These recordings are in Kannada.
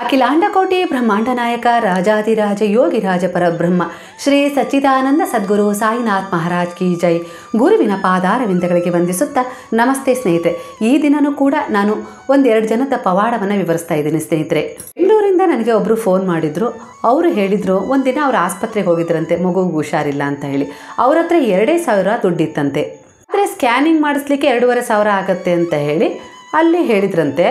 ಅಖಿಲಾಂಡಕೋಟಿ ಬ್ರಹ್ಮಾಂಡ ನಾಯಕ ರಾಜಾದಿರಾಜ ಯೋಗಿರಾಜ ಪರಬ್ರಹ್ಮ ಶ್ರೀ ಸಚ್ಚಿದಾನಂದ ಸದ್ಗುರು ಸಾಯಿನಾಥ್ ಮಹಾರಾಜ್ ಕಿ ಜೈ. ಗುರುವಿನ ಪಾದಾರವಿಂದಗಳಿಗೆ ವಂದಿಸುತ್ತಾ ನಮಸ್ತೆ ಸ್ನೇಹಿತರೆ. ಈ ದಿನನೂ ಕೂಡ ನಾನು ಒಂದೆರಡು ಜನದ ಪವಾಡವನ್ನು ವಿವರಿಸ್ತಾ ಇದ್ದೀನಿ ಸ್ನೇಹಿತರೆ. ಬೆಂಗಳೂರಿಂದ ನನಗೆ ಒಬ್ಬರು ಫೋನ್ ಮಾಡಿದರು. ಅವರು ಹೇಳಿದರು, ಒಂದಿನ ಅವ್ರು ಆಸ್ಪತ್ರೆಗೆ ಹೋಗಿದ್ರಂತೆ, ಮಗುಗೆ ಹುಷಾರಿಲ್ಲ ಅಂತ ಹೇಳಿ. ಅವ್ರ ಹತ್ರ 2,000 ದುಡ್ಡಿತ್ತಂತೆ. ಆದರೆ ಸ್ಕ್ಯಾನಿಂಗ್ ಮಾಡಿಸ್ಲಿಕ್ಕೆ 2,500 ಆಗುತ್ತೆ ಅಂತ ಹೇಳಿ ಅಲ್ಲಿ ಹೇಳಿದ್ರಂತೆ.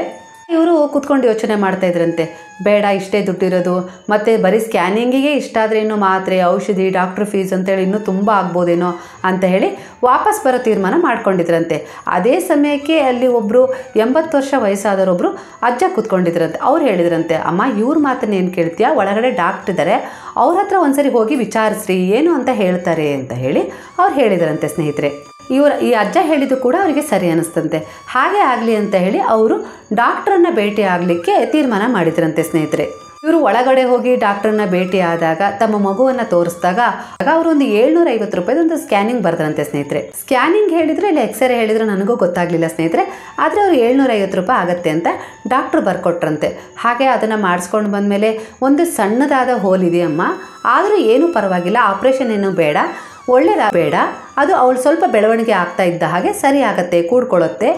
ಇವರು ಕೂತ್ಕೊಂಡು ಯೋಚನೆ ಮಾಡ್ತಾ ಇದ್ರಂತೆ, ಬೇಡ ಇಷ್ಟೇ ದುಡ್ಡಿರೋದು, ಮತ್ತು ಬರೀ ಸ್ಕ್ಯಾನಿಂಗಿಗೆ ಇಷ್ಟಾದರೆ ಇನ್ನು ಮಾತ್ರೆ, ಔಷಧಿ, ಡಾಕ್ಟ್ರ್ ಫೀಸ್ ಅಂತೇಳಿ ಇನ್ನೂ ತುಂಬ ಆಗ್ಬೋದೇನೋ ಅಂತ ಹೇಳಿ ವಾಪಸ್ ಬರೋ ತೀರ್ಮಾನ ಮಾಡ್ಕೊಂಡಿದ್ರಂತೆ. ಅದೇ ಸಮಯಕ್ಕೆ ಅಲ್ಲಿ ಒಬ್ಬರು 80 ವರ್ಷ ವಯಸ್ಸಾದವರೊಬ್ಬರು ಅಜ್ಜ ಕೂತ್ಕೊಂಡಿದ್ರಂತೆ. ಅವ್ರು ಹೇಳಿದ್ರಂತೆ, ಅಮ್ಮ ಇವ್ರ ಮಾತನ್ನ ಏನು ಕೇಳ್ತೀಯಾ, ಒಳಗಡೆ ಡಾಕ್ಟ್ರ್ ಇದ್ದಾರೆ, ಅವ್ರ ಹತ್ರ ಒಂದ್ಸರಿ ಹೋಗಿ ವಿಚಾರಿಸ್ರಿ ಏನು ಅಂತ ಹೇಳ್ತಾರೆ ಅಂತ ಹೇಳಿ ಅವ್ರು ಹೇಳಿದ್ರಂತೆ ಸ್ನೇಹಿತರೆ. ಈ ಅಜ್ಜ ಹೇಳಿದ್ದು ಕೂಡ ಅವರಿಗೆ ಸರಿ ಅನ್ನಿಸ್ತಂತೆ. ಹಾಗೆ ಆಗಲಿ ಅಂತ ಹೇಳಿ ಅವರು ಡಾಕ್ಟ್ರನ್ನ ಭೇಟಿ ಆಗಲಿಕ್ಕೆ ತೀರ್ಮಾನ ಮಾಡಿದ್ರಂತೆ ಸ್ನೇಹಿತರೆ. ಇವರು ಒಳಗಡೆ ಹೋಗಿ ಡಾಕ್ಟ್ರನ್ನ ಭೇಟಿ ಆದಾಗ ತಮ್ಮ ಮಗುವನ್ನು ತೋರಿಸಿದಾಗ ಅವರು ಒಂದು 750 ರೂಪಾಯಿದೊಂದು ಸ್ಕ್ಯಾನಿಂಗ್ ಬರ್ದ್ರಂತೆ ಸ್ನೇಹಿತರೆ. ಸ್ಕ್ಯಾನಿಂಗ್ ಹೇಳಿದ್ರು ಇಲ್ಲ ಎಕ್ಸ್ರೇ ಹೇಳಿದ್ರು ನನಗೂ ಗೊತ್ತಾಗಲಿಲ್ಲ ಸ್ನೇಹಿತರೆ. ಆದರೆ ಅವರು 750 ರೂಪಾಯಿ ಆಗುತ್ತೆ ಅಂತ ಡಾಕ್ಟ್ರು ಬರ್ಕೊಟ್ರಂತೆ. ಹಾಗೆ ಅದನ್ನು ಮಾಡಿಸ್ಕೊಂಡು ಬಂದಮೇಲೆ ಒಂದು ಸಣ್ಣದಾದ ಹೋಲ್ ಇದೆಯಮ್ಮ, ಆದರೂ ಏನೂ ಪರವಾಗಿಲ್ಲ, ಆಪ್ರೇಷನ್ ಏನೂ ಬೇಡ, ಒಳ್ಳೆಯದ ಬೇಡ, ಅದು ಅವಳು ಸ್ವಲ್ಪ ಬೆಳವಣಿಗೆ ಆಗ್ತಾ ಇದ್ದ ಹಾಗೆ ಸರಿ ಆಗುತ್ತೆ, ಕೂಡ್ಕೊಳ್ಳುತ್ತೆ,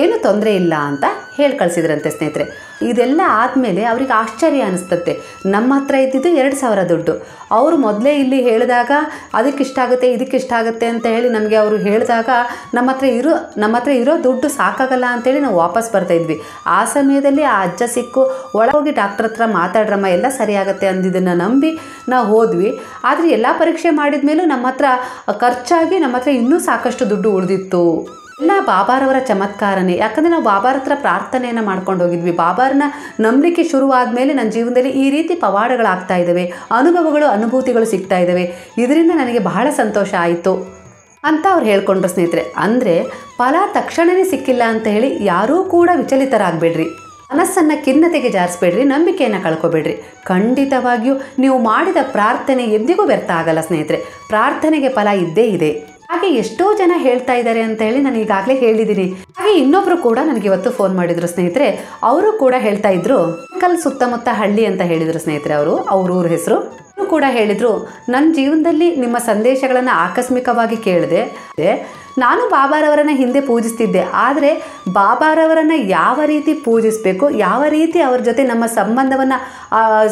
ಏನೂ ತೊಂದರೆ ಇಲ್ಲ ಅಂತ ಹೇಳಿ ಕಳಿಸಿದ್ರಂತೆ ಸ್ನೇಹಿತರೆ. ಇದೆಲ್ಲ ಆದಮೇಲೆ ಅವ್ರಿಗೆ ಆಶ್ಚರ್ಯ ಅನಿಸ್ತತ್ತೆ. ನಮ್ಮ ಹತ್ರ ಇದ್ದಿದ್ದು 2,000 ದುಡ್ಡು. ಅವರು ಮೊದಲೇ ಇಲ್ಲಿ ಹೇಳಿದಾಗ ಅದಕ್ಕಿಷ್ಟಾಗುತ್ತೆ ಇದಕ್ಕಿಷ್ಟಾಗುತ್ತೆ ಅಂತ ಹೇಳಿ ನಮಗೆ ಅವರು ಹೇಳಿದಾಗ ನಮ್ಮ ಹತ್ರ ಇರೋ ದುಡ್ಡು ಸಾಕಾಗಲ್ಲ ಅಂತೇಳಿ ನಾವು ವಾಪಸ್ ಬರ್ತಾಯಿದ್ವಿ. ಆ ಸಮಯದಲ್ಲಿ ಆ ಅಜ್ಜ ಸಿಕ್ಕು ಒಳಗೋಗಿ ಡಾಕ್ಟ್ರ್ ಹತ್ರ ಮಾತಾಡ್ರಮ್ಮ ಎಲ್ಲ ಸರಿಯಾಗತ್ತೆ ಅಂದಿದ್ದನ್ನು ನಂಬಿ ನಾವು ಹೋದ್ವಿ. ಆದರೆ ಎಲ್ಲ ಪರೀಕ್ಷೆ ಮಾಡಿದ ಮೇಲೂ ನಮ್ಮ ಹತ್ರ ಖರ್ಚಾಗಿ ನಮ್ಮ ಹತ್ರ ಇನ್ನೂ ಸಾಕಷ್ಟು ದುಡ್ಡು ಉಳಿದಿತ್ತು. ಎಲ್ಲ ಬಾಬಾರವರ ಚಮತ್ಕಾರನೇ. ಯಾಕಂದರೆ ನಾವು ಬಾಬಾರ ಹತ್ರ ಪ್ರಾರ್ಥನೆಯನ್ನು ಮಾಡ್ಕೊಂಡು ಹೋಗಿದ್ವಿ. ಬಾಬಾರನ್ನ ನಂಬಲಿಕ್ಕೆ ಶುರುವಾದ ಮೇಲೆ ನನ್ನ ಜೀವನದಲ್ಲಿ ಈ ರೀತಿ ಪವಾಡಗಳಾಗ್ತಾ ಇದ್ದಾವೆ, ಅನುಭೂತಿಗಳು ಸಿಗ್ತಾ ಇದ್ದಾವೆ, ಇದರಿಂದ ನನಗೆ ಬಹಳ ಸಂತೋಷ ಆಯಿತು ಅಂತ ಅವ್ರು ಹೇಳ್ಕೊಂಡ್ರು ಸ್ನೇಹಿತರೆ. ಅಂದರೆ ಫಲ ತಕ್ಷಣವೇ ಸಿಕ್ಕಿಲ್ಲ ಅಂತ ಹೇಳಿ ಯಾರೂ ಕೂಡ ವಿಚಲಿತರಾಗಬೇಡ್ರಿ, ಮನಸ್ಸನ್ನು ಖಿನ್ನತೆಗೆ ಜಾರಿಸಬೇಡ್ರಿ, ನಂಬಿಕೆಯನ್ನು ಕಳ್ಕೊಬೇಡ್ರಿ. ಖಂಡಿತವಾಗಿಯೂ ನೀವು ಮಾಡಿದ ಪ್ರಾರ್ಥನೆ ಎಂದಿಗೂ ವ್ಯರ್ಥ ಆಗಲ್ಲ ಸ್ನೇಹಿತರೆ. ಪ್ರಾರ್ಥನೆಗೆ ಫಲ ಇದ್ದೇ ಇದೆ. ಹಾಗೆ ಎಷ್ಟೋ ಜನ ಹೇಳ್ತಾ ಇದ್ದಾರೆ ಅಂತ ಹೇಳಿ ನಾನು ಈಗಾಗಲೇ ಹೇಳಿದ್ದೀನಿ. ಹಾಗೆ ಇನ್ನೊಬ್ಬರು ಕೂಡ ನನಗೆ ಇವತ್ತು ಫೋನ್ ಮಾಡಿದರು ಸ್ನೇಹಿತರೆ. ಅವರು ಕೂಡ ಹೇಳ್ತಾ ಇದ್ರು, ಸುತ್ತಮುತ್ತ ಹಳ್ಳಿ ಅಂತ ಹೇಳಿದರು ಸ್ನೇಹಿತರೆ. ಅವ್ರ ಊರ ಹೆಸರು ಕೂಡ ಹೇಳಿದರು, ನನ್ನ ಜೀವನದಲ್ಲಿ ನಿಮ್ಮ ಸಂದೇಶಗಳನ್ನು ಆಕಸ್ಮಿಕವಾಗಿ ಕೇಳಿದೆ. ನಾನು ಬಾಬಾರವರನ್ನು ಹಿಂದೆ ಪೂಜಿಸ್ತಿದ್ದೆ, ಆದರೆ ಬಾಬಾರವರನ್ನು ಯಾವ ರೀತಿ ಪೂಜಿಸಬೇಕು, ಯಾವ ರೀತಿ ಅವ್ರ ಜೊತೆ ನಮ್ಮ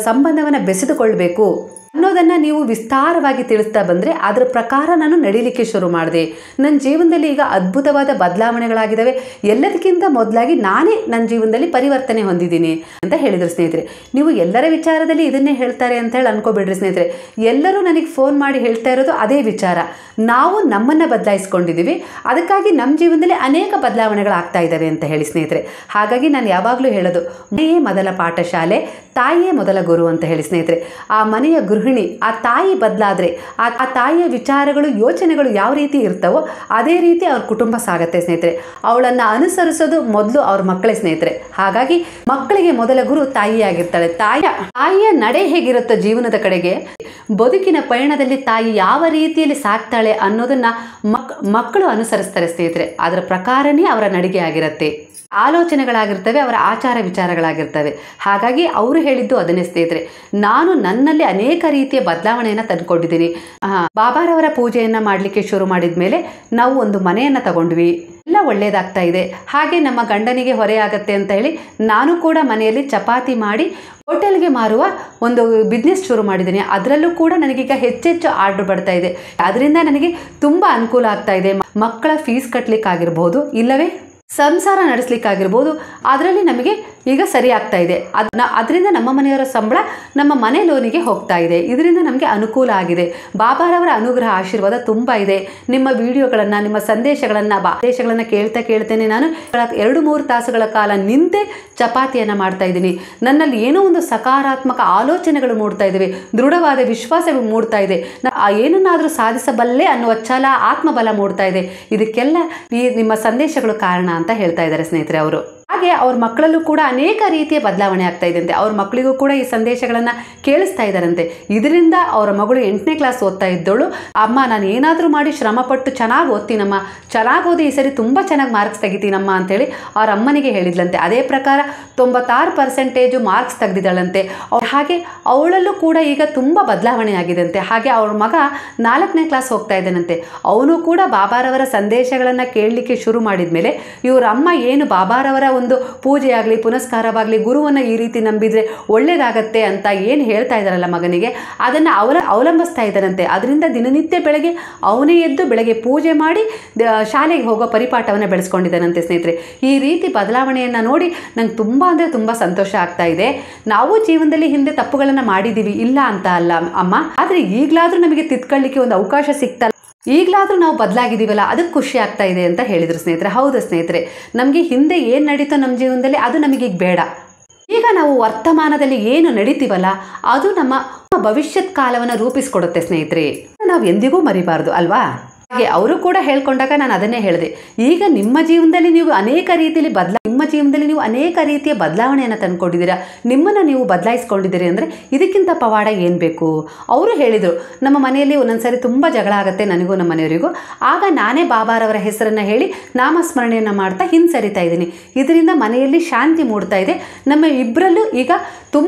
ಸಂಬಂಧವನ್ನು ಬೆಸೆದುಕೊಳ್ಬೇಕು ಅನ್ನೋದನ್ನು ನೀವು ವಿಸ್ತಾರವಾಗಿ ತಿಳಿಸ್ತಾ ಬಂದರೆ ಅದರ ಪ್ರಕಾರ ನಾನು ನಡೀಲಿಕ್ಕೆ ಶುರು ಮಾಡಿದೆ. ನನ್ನ ಜೀವನದಲ್ಲಿ ಈಗ ಅದ್ಭುತವಾದ ಬದಲಾವಣೆಗಳಾಗಿದ್ದಾವೆ. ಎಲ್ಲದಕ್ಕಿಂತ ಮೊದಲಾಗಿ ನಾನೇ ನನ್ನ ಜೀವನದಲ್ಲಿ ಪರಿವರ್ತನೆ ಹೊಂದಿದ್ದೀನಿ ಅಂತ ಹೇಳಿದರು ಸ್ನೇಹಿತರೆ. ನೀವು ಎಲ್ಲರ ವಿಚಾರದಲ್ಲಿ ಇದನ್ನೇ ಹೇಳ್ತಾರೆ ಅಂತ ಹೇಳಿ ಅನ್ಕೋಬೇಡ್ರಿ ಸ್ನೇಹಿತರೆ. ಎಲ್ಲರೂ ನನಗೆ ಫೋನ್ ಮಾಡಿ ಹೇಳ್ತಾ ಇರೋದು ಅದೇ ವಿಚಾರ. ನಾವು ನಮ್ಮನ್ನು ಬದಲಾಯಿಸ್ಕೊಂಡಿದ್ದೀವಿ, ಅದಕ್ಕಾಗಿ ನಮ್ಮ ಜೀವನದಲ್ಲಿ ಅನೇಕ ಬದಲಾವಣೆಗಳಾಗ್ತಾ ಇದ್ದಾವೆ ಅಂತ ಹೇಳಿ ಸ್ನೇಹಿತರೆ. ಹಾಗಾಗಿ ನಾನು ಯಾವಾಗಲೂ ಹೇಳೋದು, ಮನೆಯೇ ಮೊದಲ ಪಾಠಶಾಲೆ, ತಾಯಿಯೇ ಮೊದಲ ಗುರು ಅಂತ ಹೇಳಿ ಸ್ನೇಹಿತರೆ. ಆ ಮನೆಯ ಗೃಹಿಣಿ, ಆ ತಾಯಿ ಬದಲಾದರೆ ಆ ತಾಯಿಯ ವಿಚಾರಗಳು, ಯೋಚನೆಗಳು ಯಾವ ರೀತಿ ಇರ್ತವೋ ಅದೇ ರೀತಿ ಅವ್ರ ಕುಟುಂಬ ಸಾಗತ್ತೆ ಸ್ನೇಹಿತರೆ. ಅವಳನ್ನು ಅನುಸರಿಸೋದು ಮೊದಲು ಅವ್ರ ಮಕ್ಕಳೇ ಸ್ನೇಹಿತರೆ. ಹಾಗಾಗಿ ಮಕ್ಕಳಿಗೆ ಮೊದಲ ಗುರು ತಾಯಿಯಾಗಿರ್ತಾಳೆ. ತಾಯಿಯ ನಡೆ ಹೇಗಿರುತ್ತೋ ಜೀವನದ ಕಡೆಗೆ, ಬದುಕಿನ ಪಯಣದಲ್ಲಿ ತಾಯಿ ಯಾವ ರೀತಿಯಲ್ಲಿ ಸಾಕ್ತಾಳೆ ಅನ್ನೋದನ್ನು ಮಕ್ಕಳು ಅನುಸರಿಸ್ತಾರೆ ಸ್ನೇಹಿತರೆ. ಅದರ ಪ್ರಕಾರನೇ ಅವರ ನಡಿಗೆ ಆಗಿರುತ್ತೆ, ಆಲೋಚನೆಗಳಾಗಿರ್ತವೆ, ಅವರ ಆಚಾರ ವಿಚಾರಗಳಾಗಿರ್ತವೆ. ಹಾಗಾಗಿ ಅವರು ಹೇಳಿದ್ದು ಅದನ್ನೇ ಸ್ನೇಹಿತರೆ. ನಾನು ನನ್ನಲ್ಲಿ ಅನೇಕ ರೀತಿಯ ಬದಲಾವಣೆಯನ್ನು ತಂದುಕೊಂಡಿದ್ದೀನಿ. ಬಾಬಾರವರ ಪೂಜೆಯನ್ನು ಮಾಡಲಿಕ್ಕೆ ಶುರು ಮಾಡಿದ ಮೇಲೆ ನಾವು ಒಂದು ಮನೆಯನ್ನು ತಗೊಂಡ್ವಿ, ಎಲ್ಲ ಒಳ್ಳೆಯದಾಗ್ತಾ ಇದೆ. ಹಾಗೆ ನಮ್ಮ ಗಂಡನಿಗೆ ಹೊರೆ ಆಗತ್ತೆ ಅಂತ ಹೇಳಿ ನಾನು ಕೂಡ ಮನೆಯಲ್ಲಿ ಚಪಾತಿ ಮಾಡಿ ಹೋಟೆಲ್ಗೆ ಮಾರುವ ಒಂದು ಬಿಸ್ನೆಸ್ ಶುರು ಮಾಡಿದ್ದೀನಿ. ಅದರಲ್ಲೂ ಕೂಡ ನನಗೀಗ ಹೆಚ್ಚೆಚ್ಚು ಆರ್ಡ್ರ್ ಬರ್ತಾ ಇದೆ. ಅದರಿಂದ ನನಗೆ ತುಂಬ ಅನುಕೂಲ ಆಗ್ತಾ ಇದೆ. ಮಕ್ಕಳ ಫೀಸ್ ಕಟ್ಟಲಿಕ್ಕಾಗಿರ್ಬೋದು, ಇಲ್ಲವೇ ಸಂಸಾರ ನಡೆಸಲಿಕ್ಕಾಗಿರ್ಬೋದು, ಅದರಲ್ಲಿ ನಮಗೆ ಈಗ ಸರಿ ಆಗ್ತಾ ಇದೆ. ಅದರಿಂದ ನಮ್ಮ ಮನೆಯವರ ಸಂಬಳ ನಮ್ಮ ಮನೆ ಲೋನಿಗೆ ಹೋಗ್ತಾ ಇದೆ. ಇದರಿಂದ ನಮಗೆ ಅನುಕೂಲ ಆಗಿದೆ. ಬಾಬಾರವರ ಅನುಗ್ರಹ ಆಶೀರ್ವಾದ ತುಂಬ ಇದೆ. ನಿಮ್ಮ ವಿಡಿಯೋಗಳನ್ನು, ನಿಮ್ಮ ಸಂದೇಶಗಳನ್ನು ಕೇಳ್ತೇನೆ. ನಾನು 2-3 ತಾಸುಗಳ ಕಾಲ ನಿಂತೆ ಚಪಾತಿಯನ್ನು ಮಾಡ್ತಾ ಇದ್ದೀನಿ. ನನ್ನಲ್ಲಿ ಏನೋ ಒಂದು ಸಕಾರಾತ್ಮಕ ಆಲೋಚನೆಗಳು ಮೂಡ್ತಾ ಇದ್ದಾವೆ, ದೃಢವಾದ ವಿಶ್ವಾಸ ಮೂಡ್ತಾ ಇದೆ. ಏನನ್ನಾದರೂ ಸಾಧಿಸಬಲ್ಲೆ ಅನ್ನುವ ಛಲ, ಆತ್ಮಬಲ ಮೂಡ್ತಾ ಇದೆ. ಇದಕ್ಕೆಲ್ಲ ನಿಮ್ಮ ಸಂದೇಶಗಳು ಕಾರಣ ಅಂತ ಹೇಳ್ತಾ ಇದ್ದಾರೆ ಸ್ನೇಹಿತರೆ ಅವರು. ಹಾಗೆ ಅವ್ರ ಮಕ್ಕಳಲ್ಲೂ ಕೂಡ ಅನೇಕ ರೀತಿಯ ಬದಲಾವಣೆ ಆಗ್ತಾ ಇದೆಯಂತೆ. ಅವ್ರ ಮಕ್ಕಳಿಗೂ ಕೂಡ ಈ ಸಂದೇಶಗಳನ್ನು ಕೇಳಿಸ್ತಾ ಇದ್ದಾರಂತೆ. ಇದರಿಂದ ಅವರ ಮಗಳು 8ನೇ ಕ್ಲಾಸ್ ಓದ್ತಾ ಇದ್ದವಳು, ಅಮ್ಮ ನಾನು ಏನಾದರೂ ಮಾಡಿ ಶ್ರಮಪಟ್ಟು ಚೆನ್ನಾಗಿ ಓದ್ತೀನಮ್ಮ, ಚೆನ್ನಾಗಿ ಓದಿ ಈ ಸರಿ ತುಂಬ ಚೆನ್ನಾಗಿ ಮಾರ್ಕ್ಸ್ ತೆಗಿತೀನಮ್ಮ ಅಂತೇಳಿ ಅವ್ರ ಅಮ್ಮನಿಗೆ ಹೇಳಿದ್ಲಂತೆ. ಅದೇ ಪ್ರಕಾರ 96% ಮಾರ್ಕ್ಸ್ ತೆಗೆದಿದ್ದಾಳಂತೆ. ಹಾಗೆ ಅವಳಲ್ಲೂ ಕೂಡ ಈಗ ತುಂಬ ಬದಲಾವಣೆ ಆಗಿದಂತೆ. ಹಾಗೆ ಅವ್ರ ಮಗ 4ನೇ ಕ್ಲಾಸ್ ಹೋಗ್ತಾ ಇದ್ದಾನಂತೆ. ಅವನು ಕೂಡ ಬಾಬಾರವರ ಸಂದೇಶಗಳನ್ನು ಕೇಳಲಿಕ್ಕೆ ಶುರು ಮಾಡಿದ ಮೇಲೆ ಇವರ ಅಮ್ಮ ಏನು ಬಾಬಾರವರ ಒಂದು ಪೂಜೆ ಆಗಲಿ ಪುನಸ್ಕಾರವಾಗಲಿ ಗುರುವನ್ನು ಈ ರೀತಿ ನಂಬಿದರೆ ಒಳ್ಳೆಯದಾಗತ್ತೆ ಅಂತ ಏನು ಹೇಳ್ತಾ ಇದ್ದಾರಲ್ಲ ಮಗನಿಗೆ, ಅದನ್ನು ಅವಲಂಬಿಸ್ತಾ ಇದ್ದಾರಂತೆ. ಅದರಿಂದ ದಿನನಿತ್ಯ ಬೆಳಗ್ಗೆ ಅವನೇ ಎದ್ದು ಬೆಳಗ್ಗೆ ಪೂಜೆ ಮಾಡಿ ಶಾಲೆಗೆ ಹೋಗೋ ಪರಿಪಾಠವನ್ನು ಬೆಳೆಸ್ಕೊಂಡಿದ್ದಾನಂತೆ ಸ್ನೇಹಿತರೆ. ಈ ರೀತಿ ಬದಲಾವಣೆಯನ್ನು ನೋಡಿ ನಂಗೆ ತುಂಬ ಅಂದರೆ ತುಂಬ ಸಂತೋಷ ಆಗ್ತಾ ಇದೆ. ನಾವು ಜೀವನದಲ್ಲಿ ಹಿಂದೆ ತಪ್ಪುಗಳನ್ನು ಮಾಡಿದ್ದೀವಿ, ಇಲ್ಲ ಅಂತ ಅಲ್ಲ ಅಮ್ಮ, ಆದರೆ ಈಗಲಾದರೂ ನಮಗೆ ತಿದ್ಕೊಳ್ಳಿಕ್ಕೆ ಒಂದು ಅವಕಾಶ ಸಿಗ್ತಲ್ಲ, ಈಗಲಾದರೂ ನಾವು ಬದಲಾಗಿದ್ದೀವಲ್ಲ ಅದಕ್ಕೆ ಖುಷಿ ಆಗ್ತಾ ಇದೆ ಅಂತ ಹೇಳಿದರು ಸ್ನೇಹಿತರೆ. ಹೌದು ಸ್ನೇಹಿತರೆ, ನಮಗೆ ಹಿಂದೆ ಏನು ನಡೀತೋ ನಮ್ಮ ಜೀವನದಲ್ಲಿ ಅದು ನಮಗೀಗ ಬೇಡ. ಈಗ ನಾವು ವರ್ತಮಾನದಲ್ಲಿ ಏನು ನಡೀತೀವಲ್ಲ ಅದು ನಮ್ಮ ಭವಿಷ್ಯತ್ ಕಾಲವನ್ನು ರೂಪಿಸ್ಕೊಡುತ್ತೆ ಸ್ನೇಹಿತರೆ. ನಾವು ಎಂದಿಗೂ ಮರಿಬಾರ್ದು ಅಲ್ವಾ? ಹಾಗೆ ಅವರು ಕೂಡ ಹೇಳ್ಕೊಂಡಾಗ ನಾನು ಅದನ್ನೇ ಹೇಳಿದೆ. ಈಗ ನಿಮ್ಮ ಜೀವನದಲ್ಲಿ ನೀವು ಅನೇಕ ರೀತಿಯಲ್ಲಿ ಅನೇಕ ರೀತಿಯ ಬದಲಾವಣೆಯನ್ನು ತಂದುಕೊಂಡಿದ್ದೀರಾ, ನಿಮ್ಮನ್ನು ನೀವು ಬದಲಾಯಿಸ್ಕೊಂಡಿದ್ದೀರಿ ಅಂದರೆ ಇದಕ್ಕಿಂತ ಪವಾಡ ಏನು ಬೇಕು? ಅವರು ಹೇಳಿದರು, ನಮ್ಮ ಮನೆಯಲ್ಲಿ ಒಂದೊಂದ್ಸರಿ ತುಂಬ ಜಗಳ ಆಗುತ್ತೆ ನನಗೂ ನಮ್ಮ ಮನೆಯವರಿಗೂ. ಆಗ ನಾನೇ ಬಾಬಾರವರ ಹೆಸರನ್ನು ಹೇಳಿ ನಾಮಸ್ಮರಣೆಯನ್ನು ಮಾಡ್ತಾ ಹಿಂಸರಿತಾ ಇದ್ದೀನಿ. ಇದರಿಂದ ಮನೆಯಲ್ಲಿ ಶಾಂತಿ ಮೂಡ್ತಾ ಇದೆ. ನಮ್ಮ ಇಬ್ಬರಲ್ಲೂ ಈಗ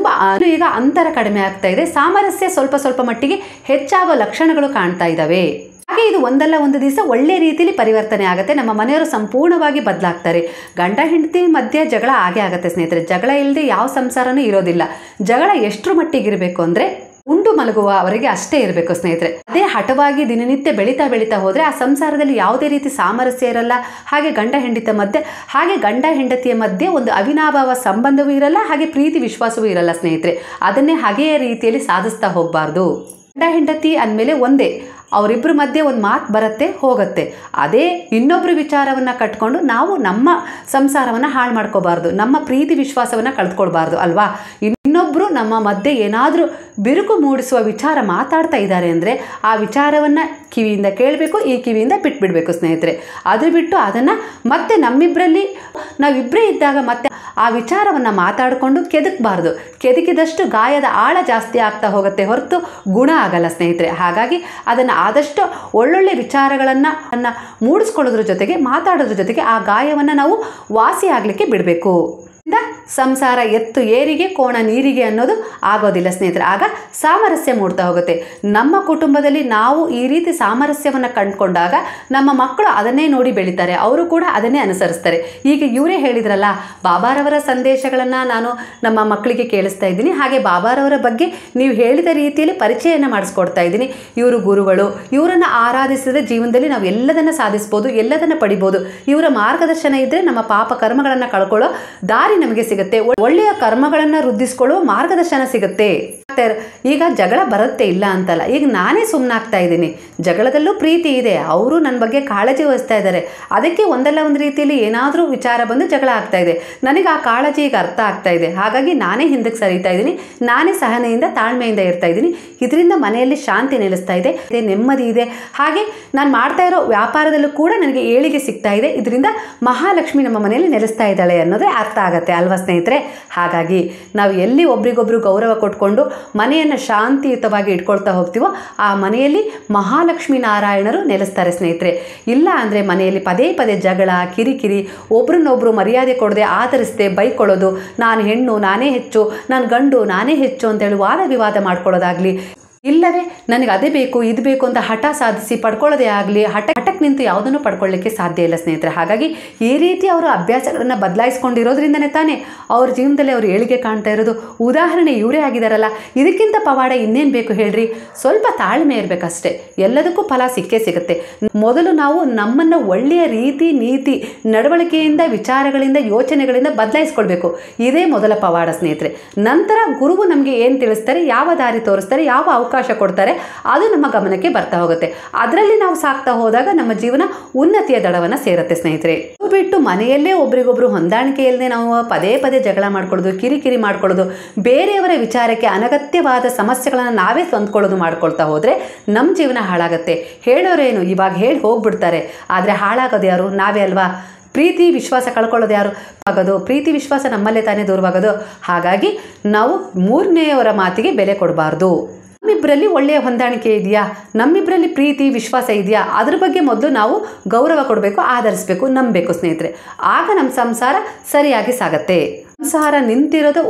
ಈಗ ಅಂತರ ಕಡಿಮೆ ಆಗ್ತಾ ಇದೆ. ಸಾಮರಸ್ಯ ಸ್ವಲ್ಪ ಸ್ವಲ್ಪ ಮಟ್ಟಿಗೆ ಹೆಚ್ಚಾಗೋ ಲಕ್ಷಣಗಳು ಕಾಣ್ತಾ ಇದ್ದಾವೆ. ಹಾಗೆ ಇದು ಒಂದಲ್ಲ ಒಂದು ದಿವಸ ಒಳ್ಳೆ ರೀತಿಯಲ್ಲಿ ಪರಿವರ್ತನೆ ಆಗುತ್ತೆ. ನಮ್ಮ ಮನೆಯವರು ಸಂಪೂರ್ಣವಾಗಿ ಬದಲಾಗ್ತಾರೆ. ಗಂಡ ಹೆಂಡತಿ ಮಧ್ಯೆ ಜಗಳ ಆಗೇ ಆಗುತ್ತೆ ಸ್ನೇಹಿತರೆ. ಜಗಳ ಇಲ್ಲದೆ ಯಾವ ಸಂಸಾರನೂ ಇರೋದಿಲ್ಲ. ಜಗಳ ಎಷ್ಟರ ಮಟ್ಟಿಗಿರಬೇಕು ಅಂದರೆ ಉಂಡು ಮಲಗುವವರೆಗೆ ಅಷ್ಟೇ ಇರಬೇಕು ಸ್ನೇಹಿತರೆ. ಅದೇ ಹಠವಾಗಿ ದಿನನಿತ್ಯ ಬೆಳೀತಾ ಹೋದರೆ ಆ ಸಂಸಾರದಲ್ಲಿ ಯಾವುದೇ ರೀತಿ ಸಾಮರಸ್ಯ ಇರಲ್ಲ. ಹಾಗೆ ಗಂಡ ಹೆಂಡತಿಯ ಮಧ್ಯೆ ಒಂದು ಅವಿನಾಭಾವ ಸಂಬಂಧವೂ ಇರಲ್ಲ, ಹಾಗೆ ಪ್ರೀತಿ ವಿಶ್ವಾಸವೂ ಇರಲ್ಲ ಸ್ನೇಹಿತರೆ. ಅದನ್ನೇ ಹಾಗೆಯೇ ರೀತಿಯಲ್ಲಿ ಸಾಧಿಸ್ತಾ ಹೋಗಬಾರ್ದು. ಗಂಡ ಹೆಂಡತಿ ಅಂದಮೇಲೆ ಒಂದೇ, ಅವರಿಬ್ಬರ ಮಧ್ಯೆ ಒಂದು ಮಾತು ಬರುತ್ತೆ ಹೋಗುತ್ತೆ. ಅದೇ ಇನ್ನೊಬ್ಬರ ವಿಚಾರವನ್ನು ಕಟ್ಕೊಂಡು ನಾವು ನಮ್ಮ ಸಂಸಾರವನ್ನು ಹಾಳು ಮಾಡ್ಕೋಬಾರ್ದು, ನಮ್ಮ ಪ್ರೀತಿ ವಿಶ್ವಾಸವನ್ನು ಕಳೆದುಕೊಳ್ಬಾರ್ದು ಅಲ್ವಾ? ಇನ್ನೊಬ್ಬರು ನಮ್ಮ ಮಧ್ಯೆ ಏನಾದರೂ ಬಿರುಕು ಮೂಡಿಸುವ ವಿಚಾರ ಮಾತಾಡ್ತಾ ಇದ್ದಾರೆ ಅಂದರೆ ಆ ವಿಚಾರವನ್ನು ಕಿವಿಯಿಂದ ಕೇಳಬೇಕು, ಈ ಕಿವಿಯಿಂದ ಬಿಟ್ಬಿಡಬೇಕು ಸ್ನೇಹಿತರೆ. ಅದು ಬಿಟ್ಟು ಅದನ್ನು ಮತ್ತೆ ನಾವಿಬ್ಬರೇ ಇದ್ದಾಗ ಮತ್ತೆ ಆ ವಿಚಾರವನ್ನು ಮಾತಾಡಿಕೊಂಡು ಕೆದಕಬಾರ್ದು. ಕೆದಕಿದಷ್ಟು ಗಾಯದ ಆಳ ಜಾಸ್ತಿ ಆಗ್ತಾ ಹೋಗುತ್ತೆ ಹೊರತು ಗುಣ ಆಗಲ್ಲ ಸ್ನೇಹಿತರೆ. ಹಾಗಾಗಿ ಅದನ್ನು ಆದಷ್ಟು ಒಳ್ಳೊಳ್ಳೆ ವಿಚಾರಗಳನ್ನು ಮೂಡಿಸ್ಕೊಳ್ಳೋದ್ರ ಜೊತೆಗೆ ಮಾತಾಡೋದ್ರ ಜೊತೆಗೆ ಆ ಗಾಯವನ್ನು ನಾವು ವಾಸಿ ಆಗಲಿಕ್ಕೆ ಬಿಡಬೇಕು. ಸಂಸಾರ ಎತ್ತು ಏರಿಗೆ ಕೋಣ ನೀರಿಗೆ ಅನ್ನೋದು ಆಗೋದಿಲ್ಲ ಸ್ನೇಹಿತರೆ. ಆಗ ಸಾಮರಸ್ಯ ಮೂಡ್ತಾ ಹೋಗುತ್ತೆ. ನಮ್ಮ ಕುಟುಂಬದಲ್ಲಿ ನಾವು ಈ ರೀತಿ ಸಾಮರಸ್ಯವನ್ನು ಕಂಡುಕೊಂಡಾಗ ನಮ್ಮ ಮಕ್ಕಳು ಅದನ್ನೇ ನೋಡಿ ಬೆಳೀತಾರೆ, ಅವರು ಕೂಡ ಅದನ್ನೇ ಅನುಸರಿಸ್ತಾರೆ. ಈಗ ಇವರೇ ಹೇಳಿದ್ರಲ್ಲ, ಬಾಬಾರವರ ಸಂದೇಶಗಳನ್ನು ನಾನು ನಮ್ಮ ಮಕ್ಕಳಿಗೆ ಕೇಳಿಸ್ತಾ ಇದ್ದೀನಿ, ಹಾಗೆ ಬಾಬಾರವರ ಬಗ್ಗೆ ನೀವು ಹೇಳಿದ ರೀತಿಯಲ್ಲಿ ಪರಿಚಯನ ಮಾಡಿಸ್ಕೊಡ್ತಾ ಇದ್ದೀನಿ. ಇವರು ಗುರುಗಳು, ಇವರನ್ನು ಆರಾಧಿಸಿದ ಜೀವನದಲ್ಲಿ ನಾವು ಎಲ್ಲದನ್ನು ಸಾಧಿಸ್ಬೋದು, ಎಲ್ಲದನ್ನು ಪಡಿಬೋದು. ಇವರ ಮಾರ್ಗದರ್ಶನ ಇದ್ದರೆ ನಮ್ಮ ಪಾಪ ಕರ್ಮಗಳನ್ನು ಕಳ್ಕೊಳ್ಳೋ ದಾರಿ ನಮಗೆ ಸಿಗುತ್ತೆ, ಒಳ್ಳೆಯ ಕರ್ಮಗಳನ್ನು ವೃದ್ಧಿಸ್ಕೊಳ್ಳುವ ಮಾರ್ಗದರ್ಶನ ಸಿಗುತ್ತೆ. ಈಗ ಜಗಳ ಬರುತ್ತೆ ಇಲ್ಲ ಅಂತಲ್ಲ, ಈಗ ನಾನೇ ಸುಮ್ಮನಾಗ್ತಾ ಇದ್ದೀನಿ. ಜಗಳದಲ್ಲೂ ಪ್ರೀತಿ ಇದೆ, ಅವರು ನನ್ನ ಬಗ್ಗೆ ಕಾಳಜಿ ವಹಿಸ್ತಾ ಇದ್ದಾರೆ. ಅದಕ್ಕೆ ಒಂದಲ್ಲ ಒಂದು ರೀತಿಯಲ್ಲಿ ಏನಾದರೂ ವಿಚಾರ ಬಂದು ಜಗಳ ಆಗ್ತಾ ಇದೆ. ನನಗೆ ಆ ಕಾಳಜಿ ಈಗ ಅರ್ಥ ಆಗ್ತಾ ಇದೆ. ಹಾಗಾಗಿ ನಾನೇ ಹಿಂದಕ್ಕೆ ಸರಿತಾ ಇದ್ದೀನಿ, ನಾನೇ ಸಹನೆಯಿಂದ ತಾಳ್ಮೆಯಿಂದ ಇರ್ತಾ ಇದ್ದೀನಿ. ಇದರಿಂದ ಮನೆಯಲ್ಲಿ ಶಾಂತಿ ನೆಲೆಸ್ತಾ ಇದೆ, ನೆಮ್ಮದಿ ಇದೆ. ಹಾಗೆ ನಾನು ಮಾಡ್ತಾ ಇರೋ ವ್ಯಾಪಾರದಲ್ಲೂ ಕೂಡ ನನಗೆ ಏಳಿಗೆ ಸಿಗ್ತಾ ಇದೆ. ಇದರಿಂದ ಮಹಾಲಕ್ಷ್ಮಿ ನಮ್ಮ ಮನೆಯಲ್ಲಿ ನೆಲೆಸ್ತಾ ಇದ್ದಾಳೆ ಅನ್ನೋದೇ ಅರ್ಥ ಆಗುತ್ತೆ ಅಲ್ವಾ ಸ್ನೇಹಿತರೆ? ಹಾಗಾಗಿ ನಾವು ಎಲ್ಲಿ ಒಬ್ರಿಗೊಬ್ರು ಗೌರವ ಕೊಟ್ಕೊಂಡು ಮನೆಯನ್ನು ಶಾಂತಿಯುತವಾಗಿ ಇಟ್ಕೊಳ್ತಾ ಹೋಗ್ತೀವೋ ಆ ಮನೆಯಲ್ಲಿ ಮಹಾಲಕ್ಷ್ಮೀ ನಾರಾಯಣರು ನೆಲೆಸ್ತಾರೆ ಸ್ನೇಹಿತರೆ. ಇಲ್ಲ ಅಂದರೆ ಮನೆಯಲ್ಲಿ ಪದೇ ಪದೇ ಜಗಳ, ಕಿರಿಕಿರಿ, ಒಬ್ರನ್ನೊಬ್ರು ಮರ್ಯಾದೆ ಕೊಡದೆ ಆಧರಿಸದೆ ಬೈಕೊಳ್ಳೋದು, ನಾನು ಹೆಣ್ಣು ನಾನೇ ಹೆಚ್ಚು, ನಾನು ಗಂಡು ನಾನೇ ಹೆಚ್ಚು ಅಂತೇಳಿ ವಾದ ವಿವಾದ ಮಾಡ್ಕೊಳ್ಳೋದಾಗಲಿ, ಇಲ್ಲವೇ ನನಗೆ ಅದೇ ಬೇಕು ಇದು ಬೇಕು ಅಂತ ಹಠ ಸಾಧಿಸಿ ಪಡ್ಕೊಳ್ಳೋದೇ ಆಗಲಿ, ಹಠಕ್ಕೆ ನಿಂತು ಯಾವುದನ್ನು ಪಡ್ಕೊಳ್ಳಿಕ್ಕೆ ಸಾಧ್ಯ ಇಲ್ಲ ಸ್ನೇಹಿತರೆ. ಹಾಗಾಗಿ ಈ ರೀತಿ ಅವರು ಅಭ್ಯಾಸಗಳನ್ನು ಬದಲಾಯಿಸ್ಕೊಂಡಿರೋದ್ರಿಂದನೇ ತಾನೇ ಅವ್ರ ಜೀವನದಲ್ಲಿ ಅವರು ಏಳಿಗೆ ಕಾಣ್ತಾ ಇರೋದು. ಉದಾಹರಣೆ ಇವರೇ ಆಗಿದಾರಲ್ಲ, ಇದಕ್ಕಿಂತ ಪವಾಡ ಇನ್ನೇನು ಬೇಕು ಹೇಳ್ರಿ? ಸ್ವಲ್ಪ ತಾಳ್ಮೆ ಇರಬೇಕಷ್ಟೇ, ಎಲ್ಲದಕ್ಕೂ ಫಲ ಸಿಕ್ಕೇ ಸಿಗುತ್ತೆ. ಮೊದಲು ನಾವು ನಮ್ಮನ್ನು ಒಳ್ಳೆಯ ರೀತಿ ನೀತಿ ನಡವಳಿಕೆಯಿಂದ ವಿಚಾರಗಳಿಂದ ಯೋಚನೆಗಳಿಂದ ಬದಲಾಯಿಸ್ಕೊಳ್ಬೇಕು. ಇದೇ ಮೊದಲ ಪವಾಡ ಸ್ನೇಹಿತರೆ. ನಂತರ ಗುರುವು ನಮಗೆ ಏನು ತಿಳಿಸ್ತಾರೆ, ಯಾವ ದಾರಿ ತೋರಿಸ್ತಾರೆ, ಯಾವ ಅವಕಾಶ ಕೊಡ್ತಾರೆ, ಅದು ನಮ್ಮ ಗಮನಕ್ಕೆ ಬರ್ತಾ ಹೋಗುತ್ತೆ. ಅದರಲ್ಲಿ ನಾವು ಸಾಕ್ತಾ ಹೋದಾಗ ನಮ್ಮ ಜೀವನ ಉನ್ನತಿಯ ದಡವನ್ನು ಸೇರುತ್ತೆ ಸ್ನೇಹಿತರೆ. ಬಿಟ್ಟು ಮನೆಯಲ್ಲೇ ಒಬ್ರಿಗೊಬ್ರು ಹೊಂದಾಣಿಕೆ ಇಲ್ಲದೆ ನಾವು ಪದೇ ಪದೇ ಜಗಳ ಮಾಡ್ಕೊಳ್ಳೋದು, ಕಿರಿಕಿರಿ ಮಾಡ್ಕೊಳ್ಳೋದು, ಬೇರೆಯವರ ವಿಚಾರಕ್ಕೆ ಅನಗತ್ಯವಾದ ಸಮಸ್ಯೆಗಳನ್ನು ನಾವೇ ತಂದ್ಕೊಳ್ಳೋದು ಮಾಡ್ಕೊಳ್ತಾ ಹೋದರೆ ನಮ್ಮ ಜೀವನ ಹಾಳಾಗತ್ತೆ. ಹೇಳೋರೇನು, ಇವಾಗ ಹೇಳಿ ಹೋಗ್ಬಿಡ್ತಾರೆ, ಆದರೆ ಹಾಳಾಗೋದು ಯಾರು? ನಾವೇ ಅಲ್ವಾ? ಪ್ರೀತಿ ವಿಶ್ವಾಸ ಕಳ್ಕೊಳ್ಳೋದು ಯಾರು? ಆಗೋದು ಪ್ರೀತಿ ವಿಶ್ವಾಸ ನಮ್ಮಲ್ಲೇ ತಾನೇ ದೂರವಾಗೋದು. ಹಾಗಾಗಿ ನಾವು ಮೂರನೆಯವರ ಮಾತಿಗೆ ಬೆಲೆ ಕೊಡಬಾರ್ದು. ನಮ್ಮಿಬ್ಬರಲ್ಲಿ ಒಳ್ಳೆಯ ಹೊಂದಾಣಿಕೆ ಇದೆಯಾ, ನಮ್ಮಿಬ್ಬರಲ್ಲಿ ಪ್ರೀತಿ ವಿಶ್ವಾಸ ಇದೆಯಾ, ಅದ್ರ ಬಗ್ಗೆ ಮೊದಲು ನಾವು ಗೌರವ ಕೊಡಬೇಕು, ಆಧರಿಸಬೇಕು, ನಂಬಬೇಕು ಸ್ನೇಹಿತರೆ. ಆಗ ನಮ್ಮ ಸಂಸಾರ ಸರಿಯಾಗಿ ಸಾಗತ್ತೆ. ಸಂಸಾರ ನಿಂತಿರೋದು